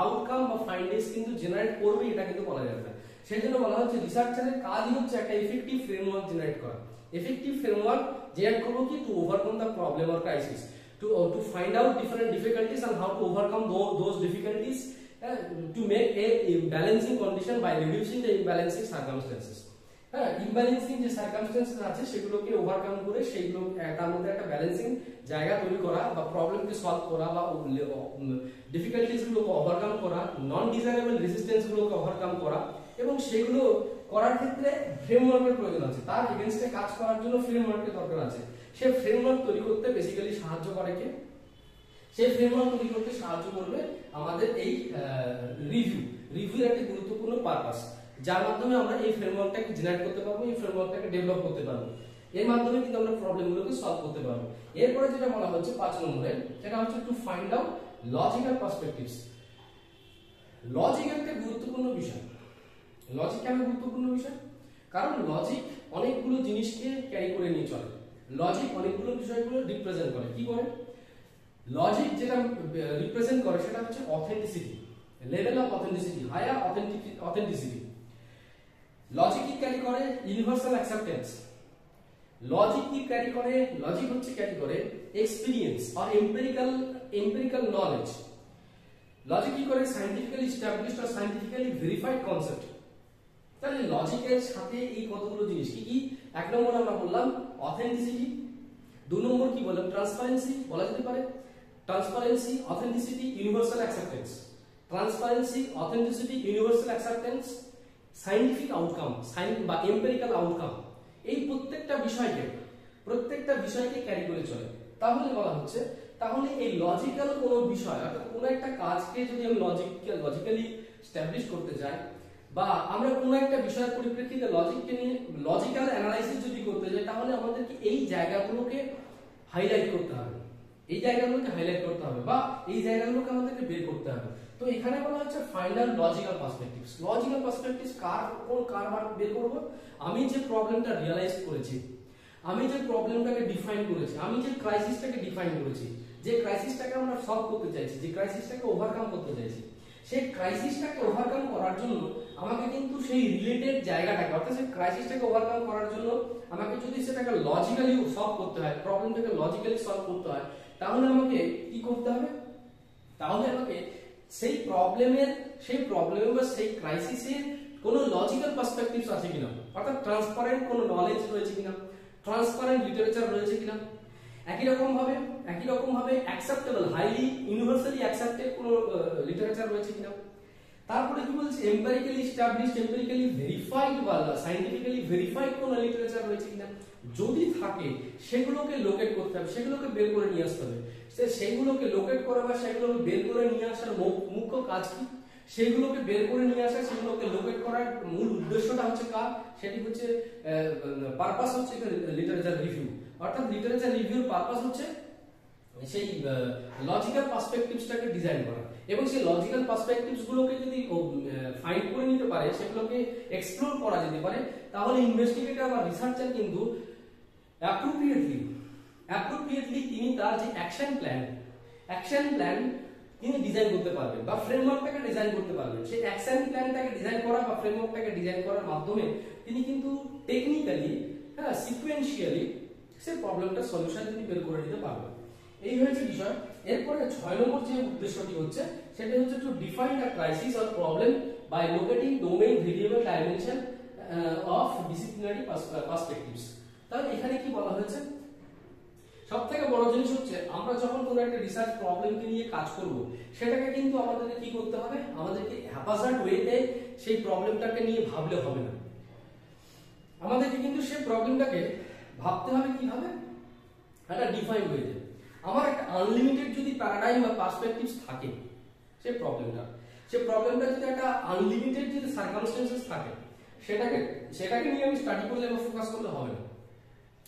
আউটকাম বা ফাইন্ডিংস কিন্তু জেনারেট করবে, এটা কিন্তু বলা যাবে না। সেই জন্য বলা হচ্ছে রিসার্চারের কাজই হচ্ছে একটা এফেক্টিভ ফ্রেমওয়ার্ক জেনারেট করা। এফেক্টিভ ফ্রেমওয়ার্ক জেনারেট করবো কি? Two overcome the problem or crisis, to find out different difficulties and how to overcome those difficulties, to make a balancing condition by reducing the imbalancing circumstances. হ্যাঁ, ইমব্যালেন্সিং যে circumstances আছে সেগুলোকে overcome করে সেইগুলো তার মধ্যে একটা ব্যালেন্সিং জায়গা তৈরি করা, বা প্রবলেমকে সলভ করা, বা ডিফিকাল্টিস গুলোকে ওভারকাম করা, নন ডিজায়ারেবল রেজিস্ট্যান্স গুলোকে ওভারকাম করা, এবং সেগুলো করার ক্ষেত্রে ফ্রেমওয়ার্কের প্রয়োজন আছে। তার এগেইনস্টে কাজ করার জন্য ফ্রেমওয়ার্কের দরকার আছে। সে ফ্রেমওয়ার্ক তৈরি করতে বেসিক্যালি সাহায্য করে কে? সেই ফ্রেমওয়ার্ক তৈরি করতে সাহায্য করবে আমাদের এই রিভিউর একটি গুরুত্বপূর্ণ পারপাস, যার মাধ্যমে আমরা এই ফ্রেমওয়ার্কটাকে জেনারেট করতে পারবো, এই ফ্রেমওয়ার্কটাকে ডেভেলপ করতে পারবো। এর মাধ্যমে কিন্তু আমরা প্রবলেমগুলোকে সলভ করতে পারবো। এরপরে যেটা বলা হচ্ছে 5 নম্বরে, সেটা হচ্ছে to find out logical perspectives. Logic একটা গুরুত্বপূর্ণ বিষয়। লজিক কেন গুরুত্বপূর্ণ বিষয়? কারণ লজিক অনেকগুলো জিনিসকে ক্যারি করে নিয়ে চলে। লজিক অনেকগুলো বিষয়গুলো রিপ্রেজেন্ট করে। কি করে? লজিক যেটা রিপ্রেজেন্ট করে সেটা হচ্ছে authenticity, level of authenticity, higher authenticity. Logic কি ক্যারি করে? Universal acceptance. লজিক কি ক্যারি করে? লজিক হচ্ছে ক্যারি করে এক্সপেরিয়েন্স আর এম্পিরিক্যাল নলেজ। লজিক কি করে? সায়েন্টিফিক্যালি এস্টাবলিশড আর সায়েন্টিফিক্যালি ভেরিফাইড কনসেপ্ট। তাহলে লজিকের সাথে এই কতগুলো জিনিস কি কি? এক নম্বর আমরা বললাম অথেন্টিসিটি, দুই নম্বর কি বললাম? ট্রান্সপারেন্সি বলা যেতে পারে। Transparency, authenticity, universal acceptance. Transparency, authenticity, universal acceptance, scientific outcome বা এম্পিরিক্যাল আউটকাম। এই প্রত্যেকটা বিষয়কে ক্যারি করে চলে। তাহলে বলা হচ্ছে, তাহলে এই লজিক্যাল কোনো বিষয় অর্থাৎ কোনো একটা কাজকে যদি আমি লজিক্যালি এস্টাবলিশ করতে যাই, বা আমরা কোনো একটা বিষয়ের পরিপ্রেক্ষিতে লজিককে নিয়ে লজিক্যাল অ্যানালাইসিস যদি করতে যাই, তাহলে আমাদেরকে এই জায়গাগুলোকে হাইলাইট করতে হবে, বা এই জায়গাগুলোকে আমাদেরকে বের করতে হবে। তো এখানে বলা হচ্ছে final logical perspectives. Logical perspectives কার বের করব? আমি যে প্রবলেমটা রিয়ালাইজ করেছি, আমি যে প্রবলেমটাকে ডিফাইন করেছি, আমি যে ক্রাইসিসটাকে ডিফাইন করেছি, যে ক্রাইসিসটাকে আমরা সলভ করতে চাইছি, যে ক্রাইসিসটাকে ওভারকাম করতে চাইছি, সেই ক্রাইসিসটাকে ওভারকাম করার জন্য আমাকে কিন্তু সেই রিলেটেড জায়গাটাকে অর্থাৎ সেই ক্রাইসিসটাকে ওভারকাম করার জন্য আমাকে যদি সেটাকে লজিক্যালি সলভ করতে হয়, প্রবলেমটাকে লজিক্যালি সলভ করতে হয়, তাহলে আমাকে কি করতে হবে? তাহলে আমাকে সেই প্রবলেম বা সেই ক্রাইসিসের কোনো লজিক্যাল পার্সপেক্টিভস আছে কিনা, অর্থাৎ ট্রান্সপারেন্ট কোনো নলেজ রয়েছে কিনা, ট্রান্সপারেন্ট লিটারেচার রয়েছে কিনা, একই রকম ভাবে অ্যাকসেপ্টেবল, হাইলি ইউনিভার্সালি অ্যাকসেপ্টেড কোনো লিটারেচার রয়েছে কিনা। তারপরে কি বলছে? এম্পিরিক্যালি এস্টাবলিশড, এম্পিরিক্যালি ভেরিফাইড বা সায়েন্টিফিক্যালি ভেরিফাইড কোনো লিটারেচার রয়েছে কিনা। যদি থাকে সেগুলোকে লোকেট করতে হবে, সেগুলোকে বের করে নিয়ে আসতে হবে। সেগুলোকে লোকেট করা বা সেগুলোকে বের করে নিয়ে আসার মুখ্য কাজ কি? সেগুলোকে বের করে নিয়ে আসা, সেগুলোকে লোকেট করার মূল উদ্দেশ্যটা হচ্ছে কার? সেটি হচ্ছে পারপাস হচ্ছে লিটারেচার রিভিউ। অর্থাৎ লিটারেচার রিভিউর পারপাস হচ্ছে সেই লজিক্যাল পার্সপেক্টিভসটাকে ডিজাইন করা, এবং সেই লজিক্যাল পার্সপেক্টিভস গুলোকে যদি ফাইন্ড করে নিতে পারে, সেগুলোকে এক্সপ্লোর করা যেতে পারে, তাহলে ইনভেস্টিগেটর বা রিসার্চার কিন্তু অ্যাপ্রোপ্রিয়েটলি তিনি তার যে অ্যাকশন প্ল্যান তিনি ডিজাইন করতে পারবেন বা ফ্রেমওয়ার্কটাকে ডিজাইন করতে পারবেন। সেই অ্যাকশন প্ল্যানটাকে ডিজাইন করা বা ফ্রেমওয়ার্কটাকে ডিজাইন করার মাধ্যমে তিনি কিন্তু টেকনিক্যালি, সিকোয়েন্সিয়ালি সেই প্রবলেমটা সলিউশন তিনি বের করে নিতে পারবেন। এই হচ্ছে বিষয়। এরপরে 6 নম্বর যে উদ্দেশ্যটি হচ্ছে, সেটা হচ্ছে to define a crisis or problem by locating domain variable dimension of disciplinary perspectives. তাহলে এখানে কি বলা হয়েছে? সবথেকে বড় জিনিস হচ্ছে, আমরা যখন কোনো একটা রিসার্চ প্রবলেমকে নিয়ে কাজ করব, সেটাকে কিন্তু আমাদেরকে কি করতে হবে? আমাদেরকে হ্যাপাজার্ড ওয়েতে সেই প্রবলেমটাকে নিয়ে ভাবলে হবে না। আমাদেরকে কিন্তু সেই প্রবলেমটাকে ভাবতে হবে কিভাবে? একটা ডিফাইন্ড ওয়েতে। আমার একটা আনলিমিটেড যদি প্যারাডাইম বা পার্সপেক্টিভস থাকে, সেই প্রবলেমটা যদি একটা আনলিমিটেড যদি সার্কামস্টেন্সেস থাকে, সেটাকে নিয়ে আমি স্টাডি করলে বা ফোকাস করলে হবে না।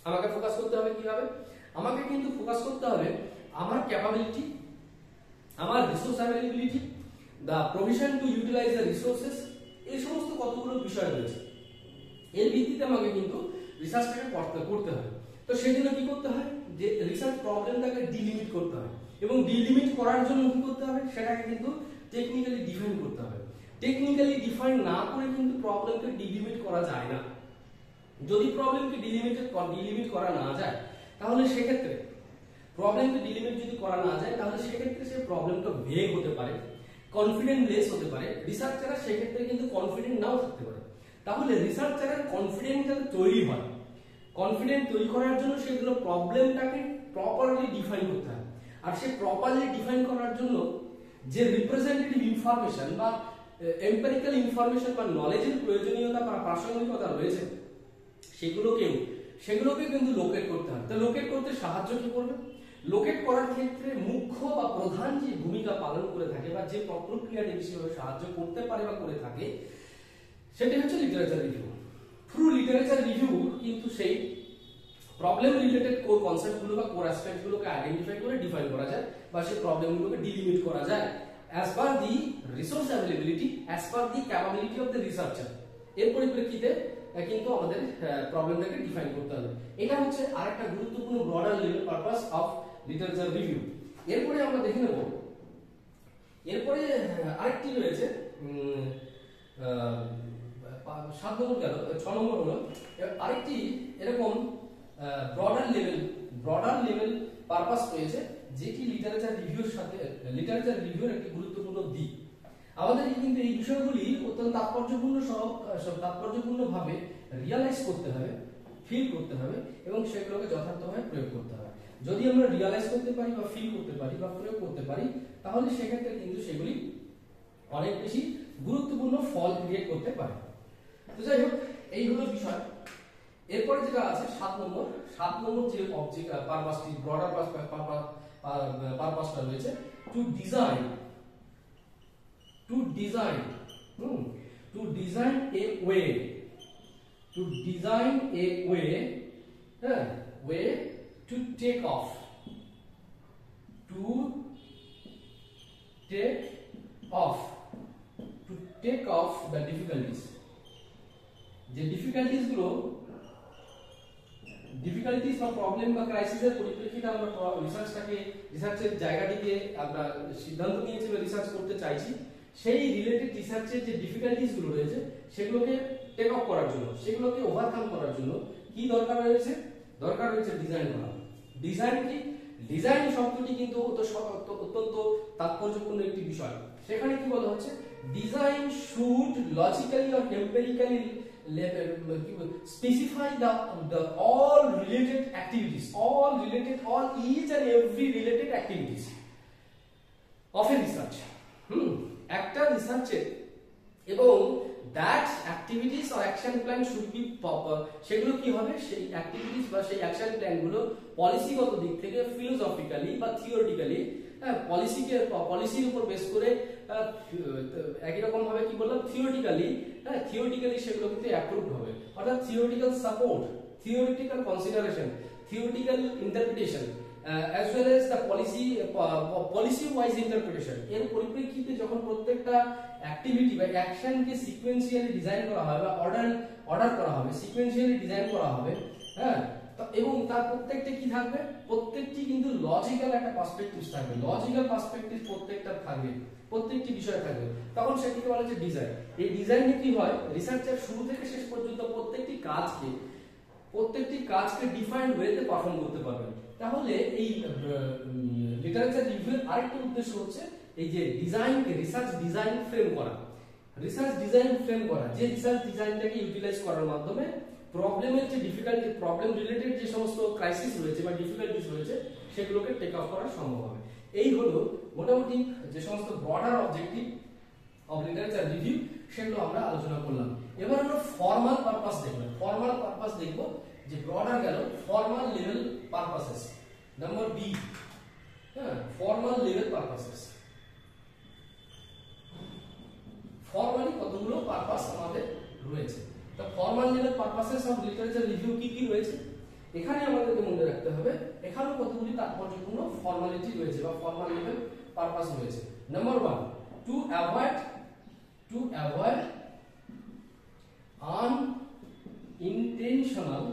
আমাকে ফোকাস করতে হবে কিভাবে? আমাকে কিন্তু ফোকাস করতে হবে আমার ক্যাপাবিলিটি, আমার resource availability, the provision to utilise the resources, এই সমস্ত কতগুলো বিষয় রয়েছে। এর ভিত্তিতে আমাকে কিন্তু রিসার্চটাকে করতে হয়। তো সেই জন্য কি করতে হয়? যে রিসার্চ প্রবলেমটাকে ডিলিমিট করতে হয়, এবং ডিলিমিট করার জন্য কি করতে হবে? সেটাকে কিন্তু টেকনিক্যালি ডিফাইন করতে হবে। টেকনিক্যালি ডিফাইন না করে কিন্তু প্রবলেমকে ডিলিমিট করা যায় না। যদি প্রবলেমকে ডিলিমিট করা না যায়, তাহলে সেক্ষেত্রে সেই প্রবলেমটা ভেগ হতে পারে, কনফিডেন্ট লেস হতে পারে, রিসার্চাররা সেক্ষেত্রে কিন্তু কনফিডেন্ট নাও থাকতে পারে। তাহলে রিসার্চারের কনফিডেন্ট যাতে তৈরি হয়, কনফিডেন্ট তৈরি করার জন্য সেগুলো প্রবলেমটাকে প্রপারলি ডিফাইন করতে হয়। আর সেই প্রপারলি ডিফাইন করার জন্য যে রিপ্রেজেন্টেটিভ ইনফরমেশন বা এম্পিরিক্যাল ইনফরমেশন বা নলেজের প্রয়োজনীয়তা বা প্রাসঙ্গিকতা রয়েছে, সেগুলোকে কিন্তু লোকেট করতে হয়। তো লোকেট করতে সাহায্য কি করবে? লোকেট করার ক্ষেত্রে মুখ্য বা প্রধান যে ভূমিকা পালন করে থাকে বা যে প্রক্রিয়াটি বিশেষভাবে সাহায্য করতে পারে বা করে থাকে, সেটা হচ্ছে literature review. Through literature review কিন্তু সেই প্রবলেম রিলেটেড কোর কনসেপ্টগুলো বা কোর অ্যাসপেক্টগুলোকে আইডেন্টিফাই করে ডিফাইন করা যায়, বা সেই প্রবলেমগুলোকে ডিলিমিট করা যায়। as per the resource availability, as per the capability of the researcher, এর পরিপ্রেক্ষিতে কিন্তু আমাদের প্রবলেমটাকে ডিফাইন করতে হবে। এটা হচ্ছে আরেকটা গুরুত্বপূর্ণ broader level purpose of literature review. এরপরে আমরা দেখে নেব, এরপরে আরেকটি রয়েছে 7 নম্বর গেল, 6 নম্বর হলো আরেকটি এরকম ব্রডার লেভেল পারপাস রয়েছে, যেটি লিটারেচার রিভিউর সাথে লিটারেচার রিভিউর একটি গুরুত্বপূর্ণ দিক। আমাদের কিন্তু এই বিষয়গুলি অত্যন্ত তাৎপর্যপূর্ণভাবে রিয়ালাইজ করতে হবে, ফিল করতে হবে এবং সেগুলোকে যথার্থভাবে প্রয়োগ করতে হবে। যদি আমরা রিয়ালাইজ করতে পারি বা ফিল করতে পারি বা প্রয়োগ করতে পারি, তাহলে সেক্ষেত্রে কিন্তু সেগুলি অনেক বেশি গুরুত্বপূর্ণ ফল ক্রিয়েট করতে পারে। তো যাই হোক, এই হলো বিষয়। এরপরে যেটা আছে 7 নম্বর যে অবজেক্ট পারপাসটি, ব্রডার পারপাসটা রয়েছে, to design a way to take off the difficulties, যে ডিফিকাল্টিজ বা প্রবলেম বা ক্রাইসিসের পরিপ্রেক্ষিতে আমরা রিসার্চের জায়গাটিকে আমরা সিদ্ধান্ত নিয়েছি বা রিসার্চ করতে চাইছি, সেই রিলেটেড রিসার্চের যে ডিফিকাল্টিজ গুলো রয়েছে সেগুলোকে টেক অফ করার জন্য, সেগুলোকে ওভারকাম করার জন্য কি দরকার রয়েছে ডিজাইন করা। ডিজাইন কি? ডিজাইন শব্দটি কিন্তু অত্যন্ত তাৎপর্যপূর্ণ একটি বিষয়। সেখানে কি বলা হচ্ছে, design should logically or empirically specify the all each and every related activities of a research, একটা রিসার্চের, এবং that activities or action plan should be proper। সেগুলো কি হবে, সেই অ্যাক্টিভিটিস বা সেই অ্যাকশন প্ল্যান গুলো পলিসিগত দিক থেকে, ফিলোসফিক্যালি বা থিওরিটিক্যালি, পলিসির উপর বেস করে, একই রকম ভাবে কি বললাম, থিওরিটিক্যালি সেগুলো কিন্তু অ্যাপ্রুভড হবে। অর্থাৎ theoretical support, theoretical consideration, theoretical interpretation as well as the policy wise interpretation, এর পরিপ্রেক্ষিতে যখন প্রত্যেকটা অ্যাক্টিভিটি বা অ্যাকশনকে সিকোয়েন্সিয়ালি ডিজাইন করা হবে বা অর্ডার করা হবে, সিকোয়েন্সিয়ালি ডিজাইন করা হবে, হ্যাঁ, এবং তার প্রত্যেকটা কি থাকবে, প্রত্যেকটি কিন্তু লজিক্যাল একটা পার্সপেক্টিভ থাকবে, লজিক্যাল পার্সপেক্টিভ প্রত্যেকটা থাকবে, প্রত্যেকটি বিষয় থাকবে, তখন সেটিকে বলা হচ্ছে ডিজাইন। এই ডিজাইনে কি হয়, রিসার্চের শুরু থেকে শেষ পর্যন্ত প্রত্যেকটি কাজকে ডিফাইন্ড ওয়েতে পারফর্ম করতে পারবেন। তাহলে এই লিটারেচার রিভিউর আরেকটা উদ্দেশ্য হচ্ছে এই যে ডিজাইনকে, রিসার্চ ডিজাইন ফ্রেম করা, যে রিসার্চ ডিজাইনটাকে ইউটিলাইজ করার মাধ্যমে প্রবলেমের যে ডিফিকাল্টি, প্রবলেম রিলেটেড যে সমস্ত ক্রাইসিস রয়েছে বা ডিফিকাল্টিস রয়েছে সেগুলোকে টেক অফ করা সম্ভব হবে। এই হলো মোটামুটি যে সমস্ত broader objective of literature review, সেগুলো আমরা আলোচনা করলাম। এবার আমরা ফর্মাল পারপাস দেখব, যে ব্রডার গেল formal level purposes, number B, হ্যাঁ, ফর্মাল লেভেল পারপাসেস। ফর্মালি কতগুলো পারপাস আমাদের রয়েছে। তো formal level purposes of literature review কি কি রয়েছে, এখানে আমাদেরকে মনে রাখতে হবে, এখানেও কতগুলি তাৎপর্যপূর্ণ ফর্মালিটি রয়েছে বা ফর্মাল লেভেল পারপাস রয়েছে। Number 1, to avoid unintentional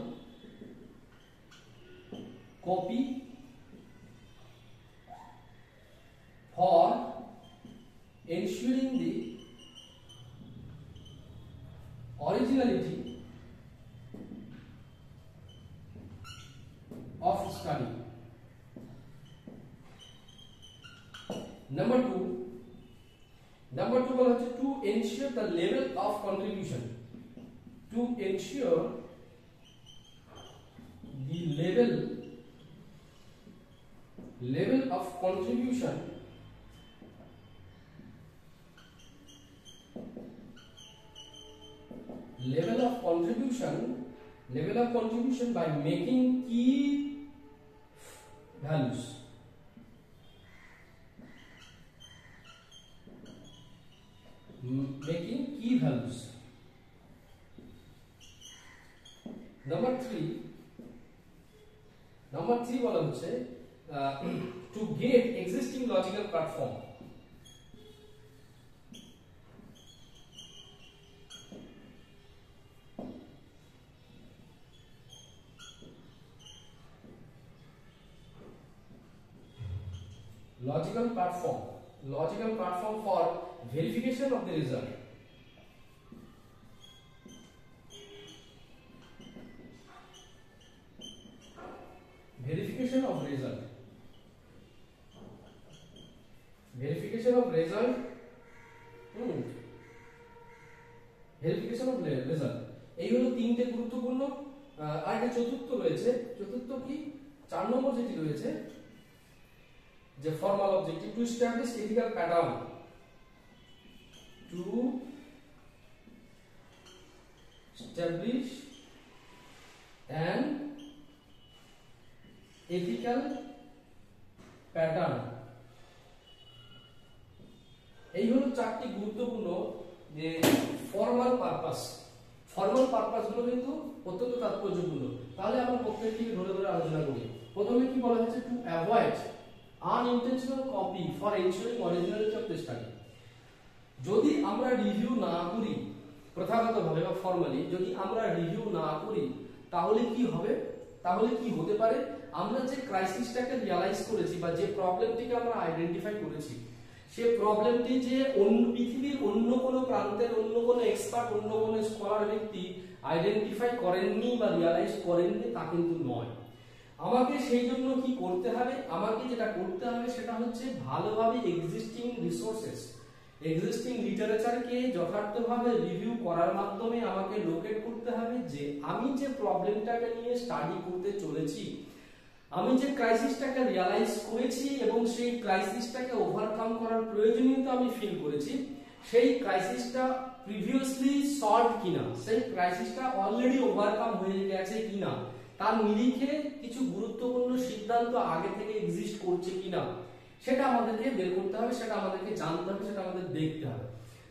copy for ensuring the originality of study. Number 2 বলা হচ্ছে to ensure the level of contribution, to ensure the level of contribution by making key values, Number 3 বলা হচ্ছে to get existing logical platform, logical platform for verification of the result. Verification of result. Verification of result. Verification of result. এই হলো তিনটে গুরুত্বপূর্ণ। আর একটা চতুর্থ রয়েছে। চতুর্থ কি? 4 নম্বর যেটি রয়েছে যে formal objective to establish ethical pattern. To establish an ethical pattern। এই হলো চারটি গুরুত্বপূর্ণ যে ফর্মাল পারপাস। ফর্মাল পারপাস গুলো কিন্তু অত্যন্ত তাৎপর্যপূর্ণ। তাহলে আমরা প্রত্যেকটি ধরে ধরে আলোচনা করি। প্রথমে কি বলা হয়েছে? To avoid unintentional copy for ensuring originality of the study। যদি আমরা রিভিউ না করি প্রথাগতভাবে বা ফর্মালি, যদি আমরা রিভিউ না করি তাহলে কি হবে? তাহলে কি হতে পারে? আমরা যে ক্রাইসিসটাকে রিয়ালাইজ করেছি বা যে প্রবলেমটিকে আমরা আইডেন্টিফাই করেছি, সেই প্রবলেমটি যে পৃথিবীর অন্য কোনো প্রান্তের অন্য কোনো এক্সপার্ট, অন্য কোনো স্কলার ব্যক্তি আইডেন্টিফাই করেননি বা রিয়ালাইজ করেননি তা কিন্তু নয়। আমাকে সেই জন্য কি করতে হবে? আমাকে যেটা করতে হবে সেটা হচ্ছে ভালোভাবে এক্সিস্টিং রিসোর্সেস, এক্সিস্টিং লিটারেচারকে যথার্থভাবে রিভিউ করার মাধ্যমে আমাকে লোকেট করতে হবে যে আমি যে প্রবলেমটাকে নিয়ে স্টাডি করতে চলেছি, আমি যে ক্রাইসিসটাকে রিয়ালাইজ করেছি এবং সেই ক্রাইসিসটাকে ওভারকাম করার প্রয়োজনীয়তা আমি ফিল করেছি, সেই ক্রাইসিসটা প্রিভিয়াসলি সলভ কিনা, সেই ক্রাইসিসটা অলরেডি ওভারকাম হয়ে গেছে কিনা, তার নিরিখে কিছু গুরুত্বপূর্ণ সিদ্ধান্ত আগে থেকে এক্সিস্ট করছে কিনা সেটা আমাদেরকে বের করতে হবে, সেটা আমাদেরকে জানতে হবে, সেটা আমাদের দেখতে হবে।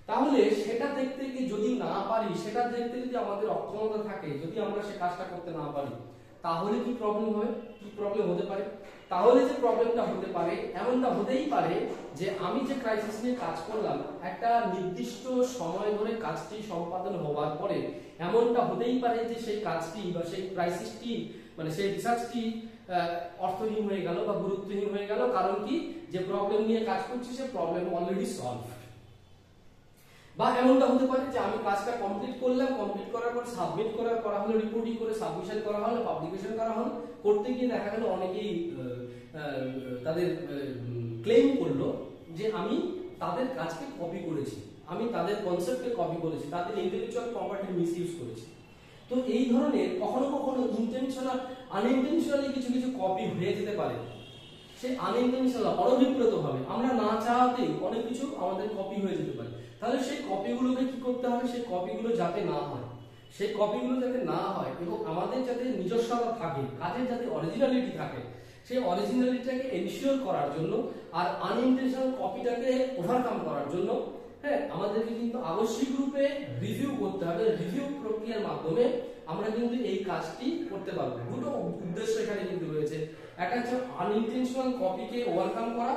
তাহলে সেটা দেখতে গিয়ে যদি না পারি, সেটা দেখতে যদি আমাদের অক্ষমতা থাকে, যদি আমরা সে কাজটা করতে না পারি, তাহলে কি প্রবলেম হবে? কি প্রবলেম হতে পারে? তাহলে যে প্রবলেমটা হতে পারে, এমনটা হতেই পারে যে আমি যে ক্রাইসিস নিয়ে কাজ করলাম, একটা নির্দিষ্ট সময় ধরে কাজটি সম্পাদন হওয়ার পরে এমনটা হতেই পারে যে সেই কাজটি বা সেই ক্রাইসিসটি মানে সেই রিসার্চটি অর্থহীন হয়ে গেল বা গুরুত্বহীন হয়ে গেল। কারণ কি? যে প্রবলেম নিয়ে কাজ করছি সে প্রবলেম অলরেডি সলভ। বা এমনটা হতে পারে যে আমি কাজটা কমপ্লিট করলাম, কমপ্লিট করার পর সাবমিট করা হলো, রিপোর্টিং করে সাবমিশন করা হলো, পাবলিকেশন করা হলো, করতে গিয়ে দেখা গেল অনেকেই তাদের ক্লেম করলো যে আমি তাদের কাজকে কপি করেছি, আমি তাদের কনসেপ্টকে কপি করেছি, তাদের ইন্টেলেকচুয়াল প্রপার্টি মিসইউজ করেছি। তো এই ধরনের কখনো কখনো ইন্টেনশনাল আনইনটেনশনালি কিছু কিছু কপি হয়ে যেতে পারে। সেই আনইনটেনশনাল অনভিপ্রেতভাবে আমরা না চাওয়াতেই অনেক কিছু আমাদের কপি হয়ে যেতে পারে। তাহলে সেই কপিগুলোকে কি করতে হবে? সেই কপিগুলো যাতে না হয়, সেই কপিগুলো যাতে না হয় এবং আমাদের যাতে নিজস্বতা থাকে, কাজের যাতে অরিজিনালিটি থাকে, সেই অরিজিনালিটিটাকে এনশিওর করার জন্য আর আনইনটেনশনাল কপিটাকে ওভারকাম করার জন্য আমাদেরকে কিন্তু আবশ্যিক রূপে রিভিউ করতে হবে। রিভিউ প্রক্রিয়ার মাধ্যমে আমরা কিন্তু এই কাজটি করতে পারবো। দুটো উদ্দেশ্য এখানে কিন্তু রয়েছে। একটা হচ্ছে আনইনটেনশনাল কপিকে ওভারকাম করা,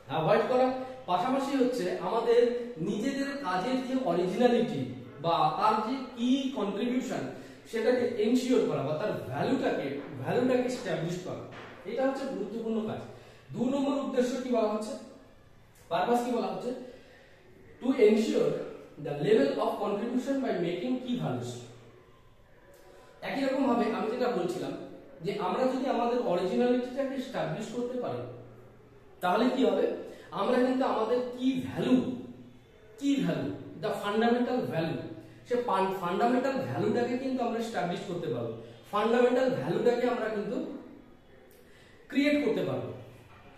অ্যাভয়েড করা, পাশাপাশি হচ্ছে আমাদের নিজেদের কাজের যে অরিজিনালিটি বা তার যে কি কন্ট্রিবিউশন সেটাকে এনশিওর করা বা তার ভ্যালুটাকে এস্টাবলিশ করা। এটা হচ্ছে গুরুত্বপূর্ণ কাজ। 2 নম্বর উদ্দেশ্য কি বলা হচ্ছে? পারপাস কি বলা হচ্ছে? To ensure the level of contribution by making key values. একই রকম ভাবে আমি যেটা বলছিলাম যে আমরা যদি আমাদের অরিজিনালিটিটাকে এস্টাবলিশ করতে পারি তাহলে কি হবে? আমরা কিন্তু আমাদের কি ভ্যালু দ্য ফান্ডামেন্টাল ভ্যালু, সে ফান্ডামেন্টাল ভ্যালুটাকে কিন্তু আমরা এস্টাবলিশ করতে পারবো। ফান্ডামেন্টাল ভ্যালুটাকে আমরা কিন্তু ক্রিয়েট করতে পারবো,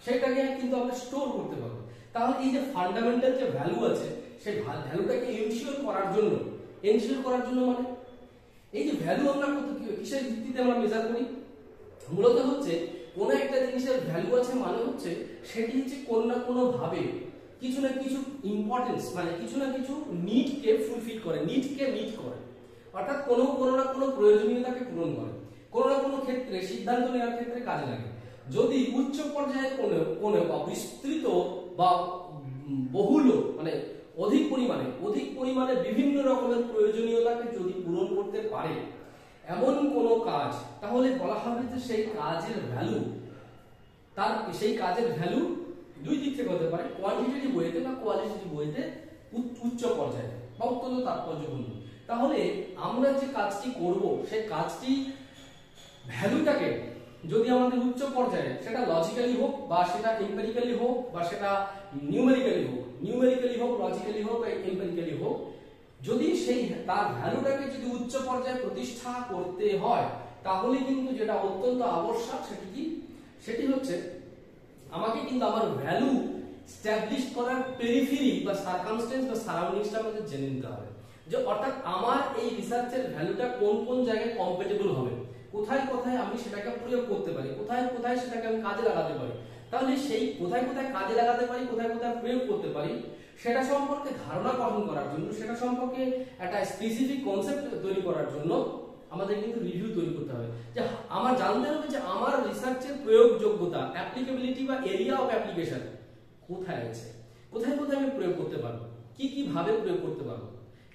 সেটাকে কিন্তু আমরা স্টোর করতে পারবো। তাহলে এই যে ফান্ডামেন্টাল যে ভ্যালু আছে সেই ভ্যালুটাকে এনশিওর করার জন্য মানে এই যে ভ্যালু আমরা কিসের ভিত্তিতে আমরা মেজার করি? মূলত হচ্ছে কোন একটা জিনিসের ভ্যালু আছে মানে হচ্ছে সেটি হচ্ছে কোন না কোনো ভাবে কিছু না কিছু ইম্পর্টেন্স মানে কিছু না কিছু নিডকে ফুলফিল করে, নিডকে মিট করে, অর্থাৎ কোনো না কোনো প্রয়োজনীয়তাকে পূরণ করে, কোনো না কোনো ক্ষেত্রে সিদ্ধান্ত নেওয়ার ক্ষেত্রে কাজে লাগে। যদি উচ্চ পর্যায়ের কোনো বা বিস্তৃত বা বহুল মানে অধিক পরিমাণে বিভিন্ন রকমের প্রয়োজনীয়তাকে যদি পূরণ করতে পারে এমন কোন কাজ, তাহলে বলা হবে যে সেই কাজের ভ্যালু দুই দিক থেকে হতে পারে, কোয়ান্টিটেটিভ ওয়েতে বা কোয়ালিটেটিভ ওয়েতে উচ্চ পর্যায়ে বা অত্যন্ত তাৎপর্যপূর্ণ। তাহলে আমরা যে কাজটি করব সেই কাজটি ভ্যালুটাকে যদি আমাদের উচ্চ পর্যায়ে, সেটা লজিক্যালি হোক বা সেটা এম্পিরিক্যালি হোক বা সেটা নিউমেরিক্যালি হোক লজিক্যালি হোক বা এম্পিরিক্যালি হোক, যদি সেই তার ভ্যালুটাকে যদি উচ্চ পর্যায়ে প্রতিষ্ঠা করতে হয় তাহলে কিন্তু যেটা অত্যন্ত আবশ্যক সেটি কি, সেটি হচ্ছে আমাকে কিন্তু আমার ভ্যালু স্ট্যাবলিশ করার পেরিফেরি বা সার্কামস্টেন্স বা সারাউন্ডিংসটা আমাদের জেনে নিতে হবে। যে অর্থাৎ আমার এই রিসার্চের ভ্যালুটা কোন কোন জায়গায় কম্প্যাটিবল হবে, কোথায় কোথায় আমি সেটাকে প্রয়োগ করতে পারি, কোথায় কোথায় সেটাকে আমি কাজে লাগাতে পারি। তাহলে সেই কোথায় কোথায় কাজে লাগাতে পারি, কোথায় কোথায় প্রয়োগ করতে পারি, সেটা সম্পর্কে ধারণা গঠন করার জন্য, সেটা সম্পর্কে একটা স্পেসিফিক কনসেপ্ট তৈরি করার জন্য আমাদের কিন্তু রিভিউ তৈরি করতে হবে। যে আমার জানতে হবে যে আমার রিসার্চের প্রয়োগযোগ্যতা, অ্যাপ্লিকেবিলিটি বা এরিয়া অফ অ্যাপ্লিকেশন কোথায় আছে, কোথায় কোথায় আমি প্রয়োগ করতে পারবো, কি কি ভাবে প্রয়োগ করতে পারবো,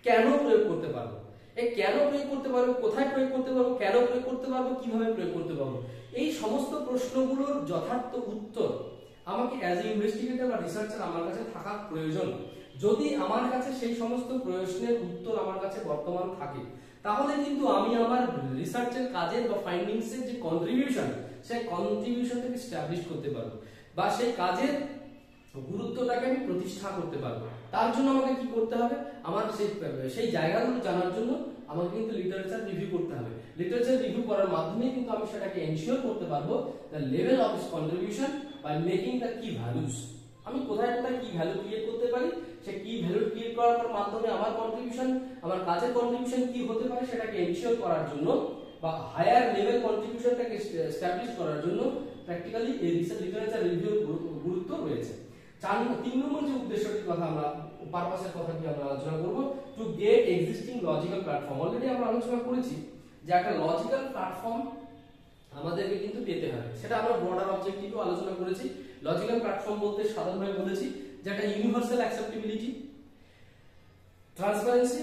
কেন প্রয়োগ করতে পারবো, এই কেন প্রয়োগ করতে পারবো, কোথায় প্রয়োগ করতে পারবো, কেন প্রয়োগ করতে পারবো, কিভাবে প্রয়োগ করতে পারবো, এই সমস্ত প্রশ্নগুলোর যথার্থ উত্তর আমাকে অ্যাজ এ ইনভেস্টিগেটর বা রিসার্চার আমার কাছে থাকা প্রয়োজন। যদি আমার কাছে সেই সমস্ত প্রশ্নের উত্তর আমার কাছে বর্তমান থাকে তাহলে কিন্তু আমি আমার রিসার্চের কাজের বা ফাইন্ডিংসের যে কন্ট্রিবিউশন, সেই কন্ট্রিবিউশনটাকে এস্টাবলিশ করতে পারবো বা সেই কাজের গুরুত্বটাকে আমি প্রতিষ্ঠা করতে পারবো। তার জন্য আমাকে কি করতে হবে, আমার সেই জায়গাগুলো জানার জন্য আমাকে কিন্তু লিটারেচার রিভিউ করতে হবে। লিটারেচার রিভিউ করার মাধ্যমে কিন্তু আমি সেটাকে এনশিওর করতে পারবো the level of his contribution by making the key values. আমি কোথায় কোথায় কি ভ্যালু ক্রিয়েট করতে পারি, সে কি ভ্যালু ক্রিয়েট করার মাধ্যমে আমার কন্ট্রিবিউশন, আমার কাজের কন্ট্রিবিউশন কি হতে পারে সেটাকে এনশিওর করার জন্য বা হায়ার লেভেল কন্ট্রিবিউশনটাকে এস্টাবলিশ করার জন্য প্র্যাকটিক্যালি এই রিসার্চ লিটারেচার রিভিউর গুরুত্ব রয়েছে। 3 নম্বর যে উদ্দেশ্যটির কথা আমরা, পারপাসের কথা কি আমরা আলোচনা করব, to get existing logical platform. Already আমরা আলোচনা করেছি যে একটা লজিক্যাল প্ল্যাটফর্ম আমাদেরকে কিন্তু পেতে হবে, সেটা আমরা ব্রডার অবজেক্টিভও আলোচনা করেছি। লজিক্যাল প্ল্যাটফর্ম বলতে সাধারণভাবে বলেছি যে একটা universal acceptability, transparency,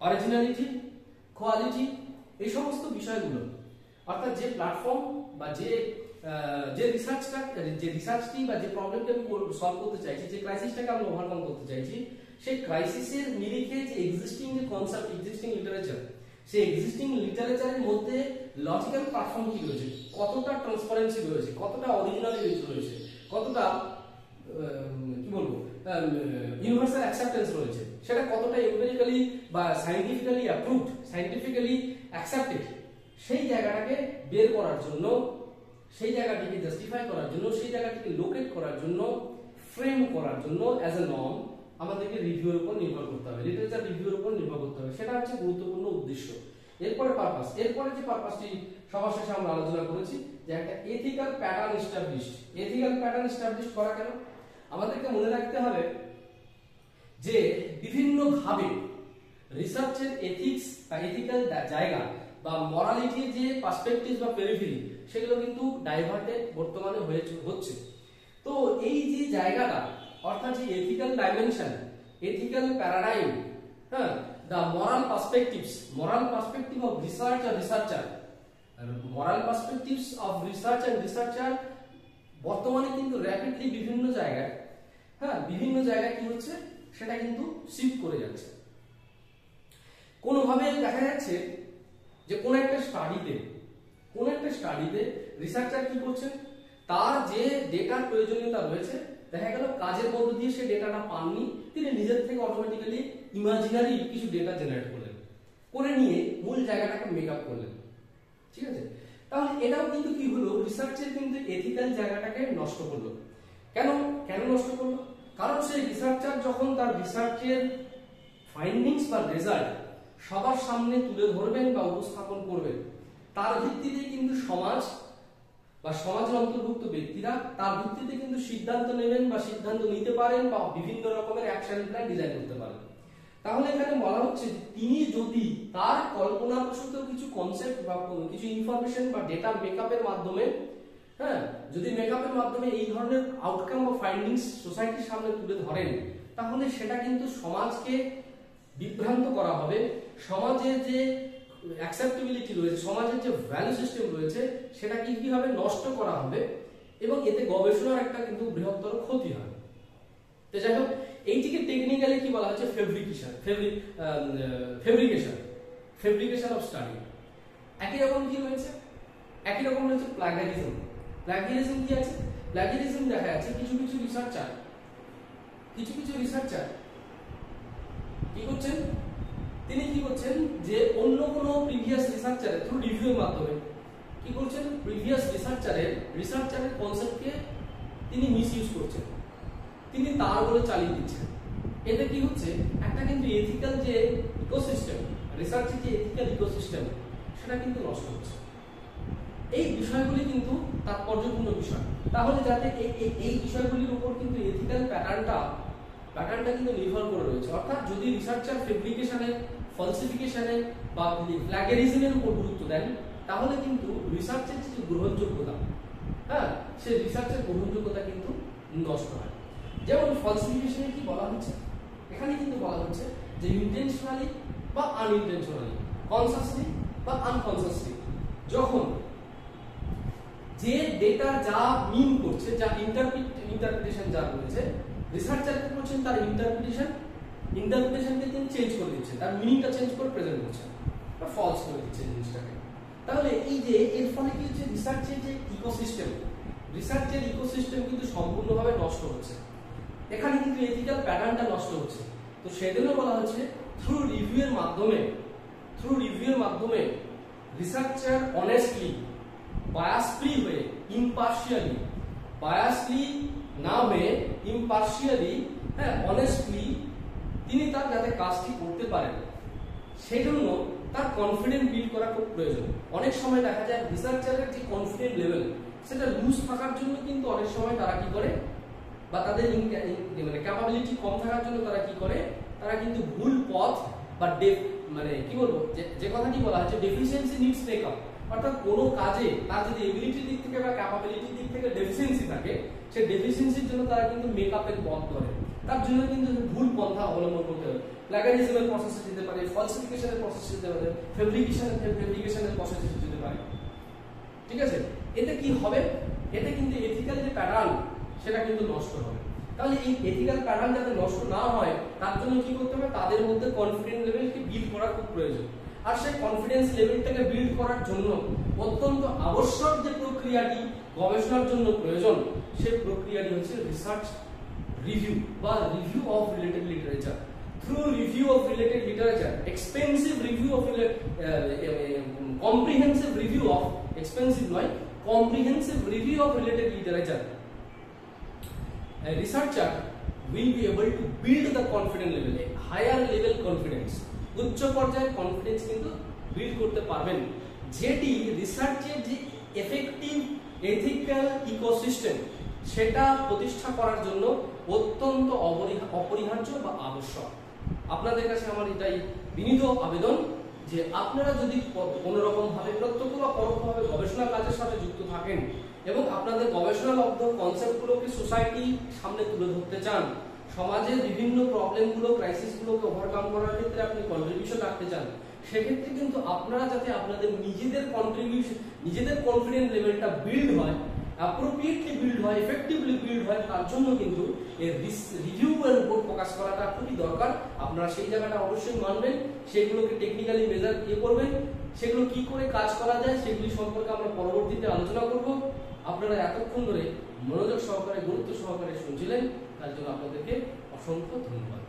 originality, quality, এই সমস্ত বিষয়গুলো, অর্থাৎ যে প্ল্যাটফর্ম বা যে রিসার্চটি বা যে প্রবলেমটা আমি সলভ করতে চাইছি, যে ক্রাইসিসটাকে আমি ওভারকাম করতে চাইছি, সেই ক্রাইসিসের নিরিখে যে এক্সিস্টিং যে কনসেপ্ট, এক্সিস্টিং লিটারেচার, সেই এক্সিস্টিং লিটারেচারের মধ্যে লজিক্যাল প্ল্যাটফর্ম কি রয়েছে, কতটা ট্রান্সপারেন্সি রয়েছে, কতটা অরিজিনালিটি রয়েছে, কতটা কি বলবো ইউনিভার্সাল অ্যাকসেপ্টেন্স রয়েছে, সেটা কতটা এম্পিরিক্যালি বা সায়েন্টিফিক্যালি অ্যাপ্রুভড, সায়েন্টিফিক্যালি অ্যাকসেপ্টেড, সেই জায়গাটাকে বের করার জন্য, সেই জায়গাটিকে জাস্টিফাই করার জন্য, সেই জায়গাটিকে লোকেট করার জন্য, ফ্রেম করার জন্য অ্যাজ এ নর্ম আমাদেরকে রিভিউর উপর নির্ভর করতে হবে, লিটারেচার রিভিউর উপর নির্ভর করতে হবে। সেটা হচ্ছে গুরুত্বপূর্ণ উদ্দেশ্য। এরপরে পারপাস, এরপরে যে পারপাসটি সবার শেষে আমরা আলোচনা করেছি যে একটা ethical pattern established. Ethical pattern establish করা কেন, আমাদেরকে মনে রাখতে হবে যে বিভিন্ন ভাবে রিসার্চের এথিক্স বা এথিক্যাল জায়গা বা মরালিটির যে পার্সপেক্টিভ বা পেরিফেরি, সেগুলো কিন্তু ডাইভার্টেড বর্তমানে হচ্ছে। তো এই যে জায়গাটা, অর্থাৎ যে এথিক্যাল ডাইমেনশন, এথিক্যাল প্যারাডাইম, হ্যাঁ, the moral perspective of research or researcher, moral perspectives of research and researcher বর্তমানে কিন্তু র্যাপিডলি বিভিন্ন জায়গায়, হ্যাঁ, বিভিন্ন জায়গায় কি হচ্ছে সেটা কিন্তু শিফট করে যাচ্ছে। কোনোভাবে দেখা যাচ্ছে যে কোন একটা স্টাডিতে রিসার্চার কি করছেন, তার যে ডেটার প্রয়োজনীয়তা রয়েছে, দেখা গেল কাজের মধ্য দিয়ে সে ডেটাটা পাননি, তিনি নিজের থেকে অটোমেটিক্যালি ইমাজিনারি কিছু ডেটা জেনারেট করলেন, করে নিয়ে মূল জায়গাটাকে মেকআপ করলেন, ঠিক আছে। তাহলে এটাও কিন্তু কি হলো, রিসার্চের কিন্তু এথিক্যাল জায়গাটাকে নষ্ট করলো। কেন নষ্ট করলো? কারণ সেই রিসার্চার যখন তার রিসার্চের ফাইন্ডিংস বা রেজাল্ট সবার সামনে তুলে ধরবেন বা উপস্থাপন করবেন, তার ভিত্তিতে কিন্তু সমাজ বা সমাজের অন্তর্ভুক্ত ব্যক্তিরা তার ভিত্তিতে কিন্তু সিদ্ধান্ত নেবেন বা সিদ্ধান্ত নিতে পারেন বা বিভিন্ন রকমের অ্যাকশন প্ল্যান ডিজাইন করতে পারেন। তাহলে এখানে বলা হচ্ছে তিনি যদি তার কল্পনাপ্রসূত কিছু কনসেপ্ট বা কিছু ইনফরমেশন বা ডেটা মেকআপের মাধ্যমে, হ্যাঁ, যদি মেকআপের মাধ্যমে এই ধরনের আউটকাম বা ফাইন্ডিংস সোসাইটির সামনে তুলে ধরেন, তাহলে সেটা কিন্তু সমাজকে বিভ্রান্ত করা হবে, সমাজের যে অ্যাকসেপ্টেবিলিটি রয়েছে, সমাজের যে ভ্যালু সিস্টেম রয়েছে, সেটা কি হবে, নষ্ট করা হবে। এবং এতে গবেষণার একটা কিন্তু বৃহত্তর ক্ষতি হয়। তো যাই হোক, এইটিকে টেকনিক্যালি কি বলা হচ্ছে? Fabrication of study. একই রকম কি রয়েছে? একই রকম রয়েছে প্লাগিয়ারিজম। প্লাগিয়ারিজম কি আছে? প্লাগিয়ারিজম দেখা যাচ্ছে কিছু কিছু রিসার্চার কি করছেন? তিনি কি করছেন যে অন্য কোনো প্রিভিয়াস রিসার্চারের থ্রু রিভিউর মাধ্যমে কি করছেন? প্রিভিয়াস রিসার্চারের কনসেপ্টকে তিনি মিসইউজ করছেন, তিনি তার বলে চালিয়ে দিচ্ছেন। এতে কি হচ্ছে? একটা কিন্তু এথিক্যাল যে ইকোসিস্টেম, রিসার্চের যে এথিক্যাল ইকোসিস্টেম, সেটা কিন্তু নষ্ট হচ্ছে। এই বিষয়গুলি কিন্তু তাৎপর্যপূর্ণ বিষয়। তাহলে যাতে এই বিষয়গুলির উপর কিন্তু এথিক্যাল প্যাটার্নটা কিন্তু নির্ভর করে রয়েছে। অর্থাৎ যদি রিসার্চার ফেব্রিকেশনে, ফলসিফিকেশনে বা প্লাগিয়ারিজমের উপর গুরুত্ব দেন, তাহলে কিন্তু রিসার্চের যে গ্রহণযোগ্যতা, সেই রিসার্চের গ্রহণযোগ্যতা কিন্তু নষ্ট হয়। যেমন ফলসিফিকেশনে কি বলা হচ্ছে? এখানে কিন্তু বলা হচ্ছে যে ইন্টেনশনালি বা আনইনটেনশনালি, কনসাসলি বা আনকনসাসলি, যখন যে ডেটা যা মিন করছে, যা ইন্টারপ্রিটেশন যা রয়েছে, রিসার্চার কি করছেন? তার ইন্টারপ্রিটেশনকে তিনি চেঞ্জ করে দিচ্ছেন, তার মিনিংটা চেঞ্জ করে প্রেজেন্ট করছেন বা ফলস করে দিচ্ছেন জিনিসটাকে। তাহলে এই যে এর ফলে কি হচ্ছে? রিসার্চের ইকোসিস্টেম কিন্তু সম্পূর্ণভাবে নষ্ট হচ্ছে। এখানে কিন্তু এথিক্যাল প্যাটার্নটা নষ্ট হচ্ছে। তো সেজন্য বলা হচ্ছে থ্রু রিভিউয়ের মাধ্যমে রিসার্চার অনেস্টলি, বায়াস ফ্রি হয়ে, বায়াসলি না হয়ে ইম্পার্শিয়ালি, অনেস্টলি তিনি তার যাতে কাজটি করতে পারেন, সেই জন্য তার কনফিডেন্স বিল্ড করা খুব প্রয়োজন। অনেক সময় দেখা যায় রিসার্চারের যে কনফিডেন্স লেভেল, সেটা লুজ থাকার জন্য কিন্তু অনেক সময় তারা কি করে, বা তাদের মানে ক্যাপাবিলিটি কম থাকার জন্য তারা কি করে, তারা কিন্তু ভুল পথ বা মানে কি বলবো, যে কথাটি বলা হচ্ছে ডেফিসিয়েন্সি নিডস মেকআপ। অর্থাৎ কোনো কাজে তার যদি এবিলিটির দিক থেকে বা ক্যাপাবিলিটির দিক থেকে ডেফিসিয়েন্সি থাকে, সেই ডেফিসিয়েন্সির জন্য তারা কিন্তু মেকআপের পথ ধরে। তার জন্য কিন্তু ভুল পন্থা অবলম্বন করতে হবে। প্লাগিয়ারিজমের প্রসেসে যেতে পারে, ফলসিফিকেশনের প্রসেসে যেতে পারে, ফেব্রিকেশনের প্রসেসে যেতে পারে। ঠিক আছে? এতে কি হবে? এতে কিন্তু এথিক্যাল যে প্যাটার্ন, সেটা কিন্তু নষ্ট হবে। তাহলে এই এথিক্যাল প্যাটার্ন যাতে নষ্ট না হয়, তার জন্য কি করতে হবে? তাদের মধ্যে কনফিডেন্স লেভেলকে বিল্ড করা খুব প্রয়োজন। আর সেই কনফিডেন্স লেভেলটাকে বিল্ড করার জন্য অত্যন্ত আবশ্যক যে প্রক্রিয়াটি গবেষণার জন্য প্রয়োজন, সেই প্রক্রিয়াটি হচ্ছে রিসার্চ রিভিউ বা review of related literature. Through review of related literature, comprehensive review of related literature, a researcher will be able to build the confidence level, a higher level confidence, উচ্চ পর্যায়ের কনফিডেন্স কিন্তু build করতে পারবেন, যেটি রিসার্চের যে effective ethical ecosystem, সেটা প্রতিষ্ঠা করার জন্য অত্যন্ত অপরিহার্য বা আবশ্যক। আপনাদের কাছে আমার এটাই বিনীত আবেদন যে আপনারা যদি কোনো রকম ভাবে প্রত্যক্ষ বা পরোক্ষভাবে গবেষণা কাজের সাথে যুক্ত থাকেন এবং আপনাদের গবেষণালব্ধ কনসেপ্টগুলোকে সোসাইটির সামনে তুলে ধরতে চান, সমাজের বিভিন্ন প্রবলেমগুলো, ক্রাইসিসগুলোকে ওভারকাম করার ক্ষেত্রে আপনি কন্ট্রিবিউশন রাখতে চান, সেক্ষেত্রে কিন্তু আপনারা যাতে আপনাদের নিজেদের কনফিডেন্স লেভেলটা বিল্ড হয়, অ্যাপ্রোপ্রিয়েটলি বিল্ড হয়, এফেক্টিভলি বিল্ড হয়, তার জন্য কিন্তু এই রিভিউ এর উপর ফোকাস করাটা খুবই দরকার। আপনারা সেই জায়গাটা অবশ্যই মানবেন, সেগুলোকে টেকনিক্যালি মেজার করবেন, সেগুলো কি করে কাজ করা যায় সেগুলি সম্পর্কে আমরা পরবর্তীতে আলোচনা করব। আপনারা এতক্ষণ ধরে মনোযোগ সহকারে, গুরুত্ব সহকারে শুনছিলেন, তার জন্য আপনাদেরকে অসংখ্য ধন্যবাদ।